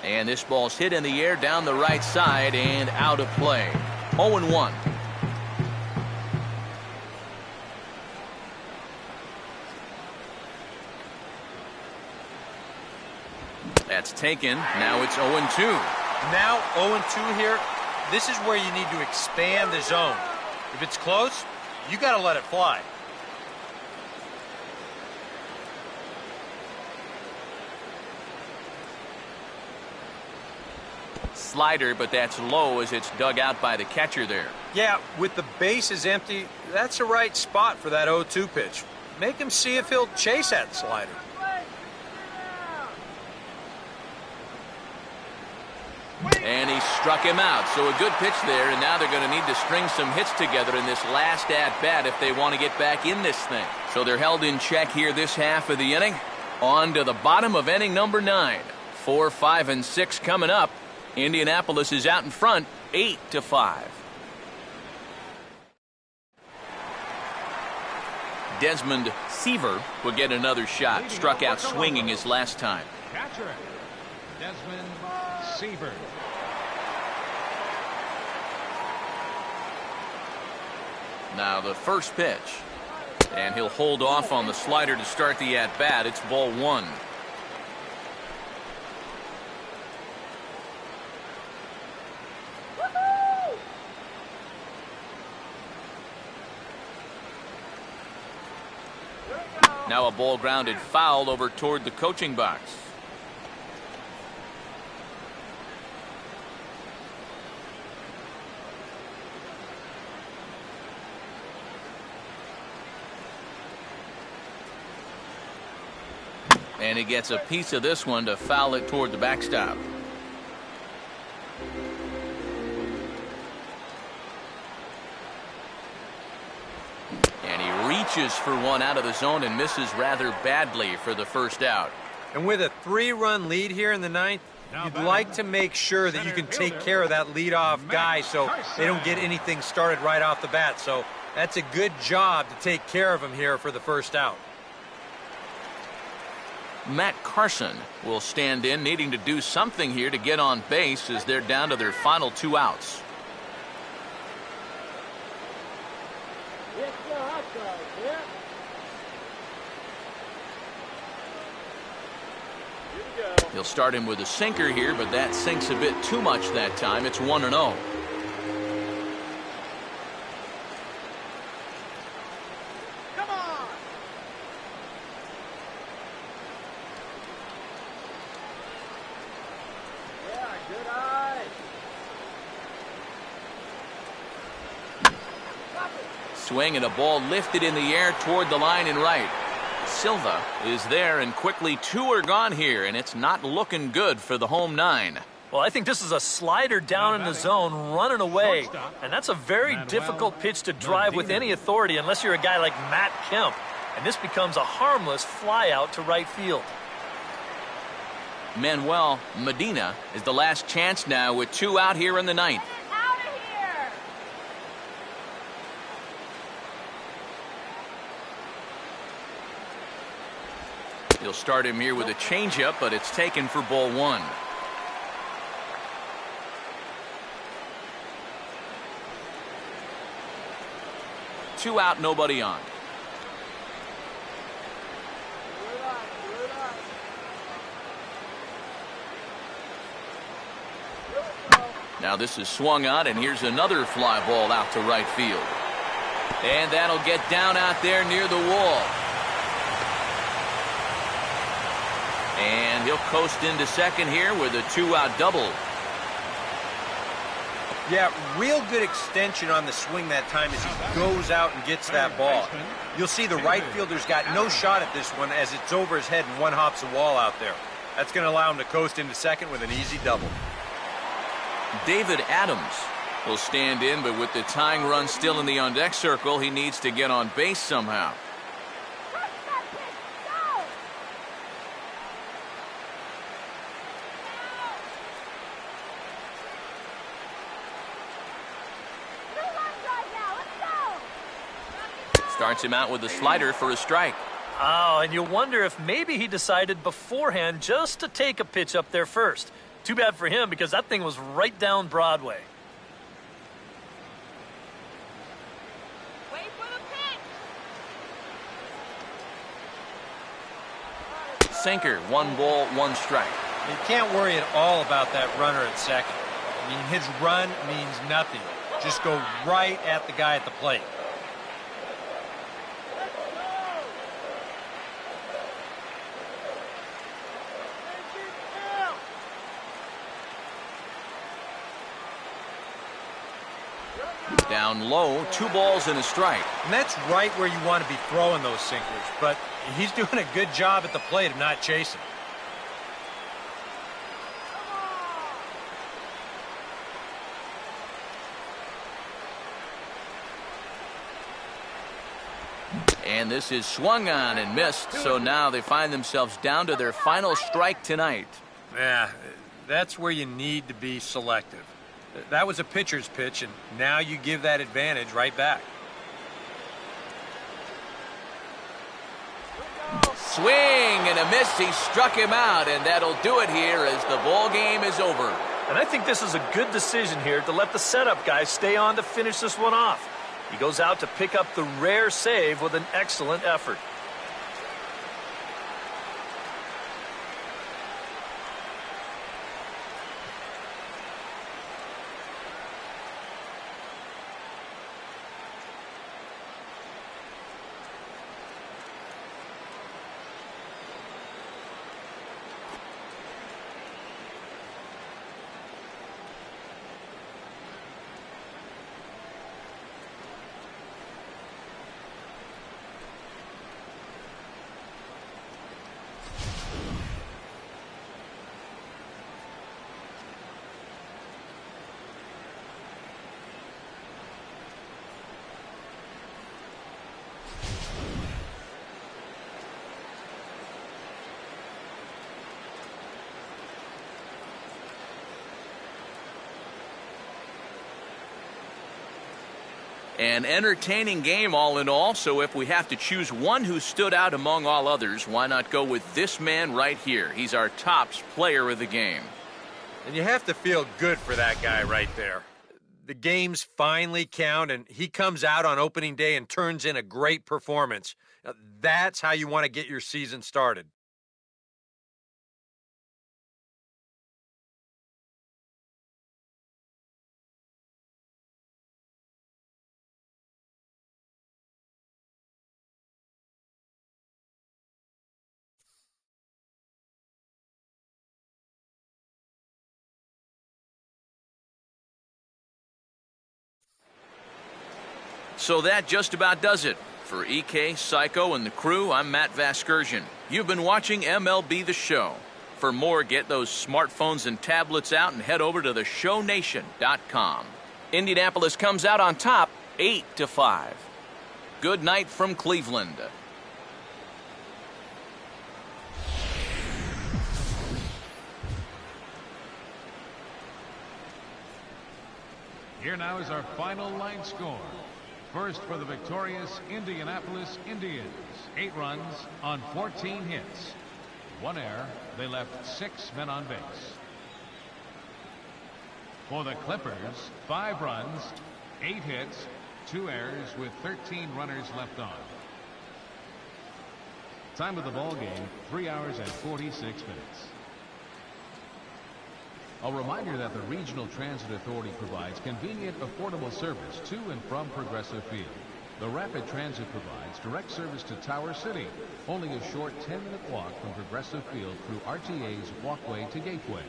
And this ball's hit in the air down the right side and out of play. 0-1. That's taken. Now it's 0-2. Now 0-2 here. This is where you need to expand the zone. If it's close, you got to let it fly. Slider, but that's low as it's dug out by the catcher there. Yeah, with the bases empty, that's the right spot for that 0-2 pitch. Make him see if he'll chase that slider. And he struck him out. So a good pitch there, and now they're going to need to string some hits together in this last at-bat if they want to get back in this thing. So they're held in check here this half of the inning. On to the bottom of inning number 9. 4, 5, and 6 coming up. Indianapolis is out in front, 8-5. Desmond Seaver will get another shot. Struck out swinging his last time. Catcher, Desmond Seaver. Now the first pitch. And he'll hold off on the slider to start the at-bat. It's ball 1. Now a ball grounded foul over toward the coaching box. And he gets a piece of this one to foul it toward the backstop. And he reaches for one out of the zone and misses rather badly for the first out. And with a 3-run lead here in the 9th, you'd like to make sure that you can take care of that leadoff guy so they don't get anything started right off the bat. So that's a good job to take care of him here for the first out. Matt Carson will stand in, needing to do something here to get on base as they're down to their final 2 outs. It's the hot dog, yeah. Here we go. He'll start him with a sinker here, but that sinks a bit too much that time. It's 1-0. Swing and a ball lifted in the air toward the line and right. Silva is there, and quickly 2 are gone here, and it's not looking good for the home 9. Well, I think this is a slider down in the zone, running away. And that's a very difficult pitch to drive with any authority unless you're a guy like Matt Kemp. And this becomes a harmless fly out to right field. Manuel Medina is the last chance now with 2 out here in the 9th. He'll start him here with a changeup, but it's taken for ball 1. Two out, nobody on. Now this is swung on, and here's another fly ball out to right field. And that'll get down out there near the wall. And he'll coast into second here with a 2-out double. Yeah, real good extension on the swing that time as he goes out and gets that ball. You'll see the right fielder's got no shot at this one as it's over his head and one hops the wall out there. That's going to allow him to coast into second with an easy double. David Adams will stand in, but with the tying run still in the on-deck circle, he needs to get on base somehow. Starts him out with a slider for a strike. Oh, and you wonder if maybe he decided beforehand just to take a pitch up there first. Too bad for him because that thing was right down Broadway. Wait for the pitch. Sinker, 1 ball, 1 strike. You can't worry at all about that runner at second. I mean, his run means nothing. Just go right at the guy at the plate. Down low, 2 balls and a strike. And that's right where you want to be throwing those sinkers, but he's doing a good job at the plate of not chasing. And this is swung on and missed, so now they find themselves down to their final strike tonight. Yeah, that's where you need to be selective. That was a pitcher's pitch, and now you give that advantage right back. Swing and a miss. He struck him out, and that'll do it here as the ball game is over. And I think this is a good decision here to let the setup guy stay on to finish this one off. He goes out to pick up the rare save with an excellent effort. An entertaining game all in all, so if we have to choose one who stood out among all others, why not go with this man right here? He's our tops player of the game. And you have to feel good for that guy right there. The games finally count, and he comes out on opening day and turns in a great performance. That's how you want to get your season started. So that just about does it. For EK, Psycho, and the crew, I'm Matt Vasgersian. You've been watching MLB The Show. For more, get those smartphones and tablets out and head over to theshownation.com. Indianapolis comes out on top 8-5. Good night from Cleveland. Here now is our final line score. First for the victorious Indianapolis Indians. 8 runs on 14 hits. 1 error. They left 6 men on base. For the Clippers, 5 runs, 8 hits, 2 errors with 13 runners left on. Time of the ball game, 3 hours and 46 minutes. A reminder that the Regional Transit Authority provides convenient, affordable service to and from Progressive Field. The Rapid Transit provides direct service to Tower City, only a short 10-minute walk from Progressive Field through RTA's walkway to Gateway.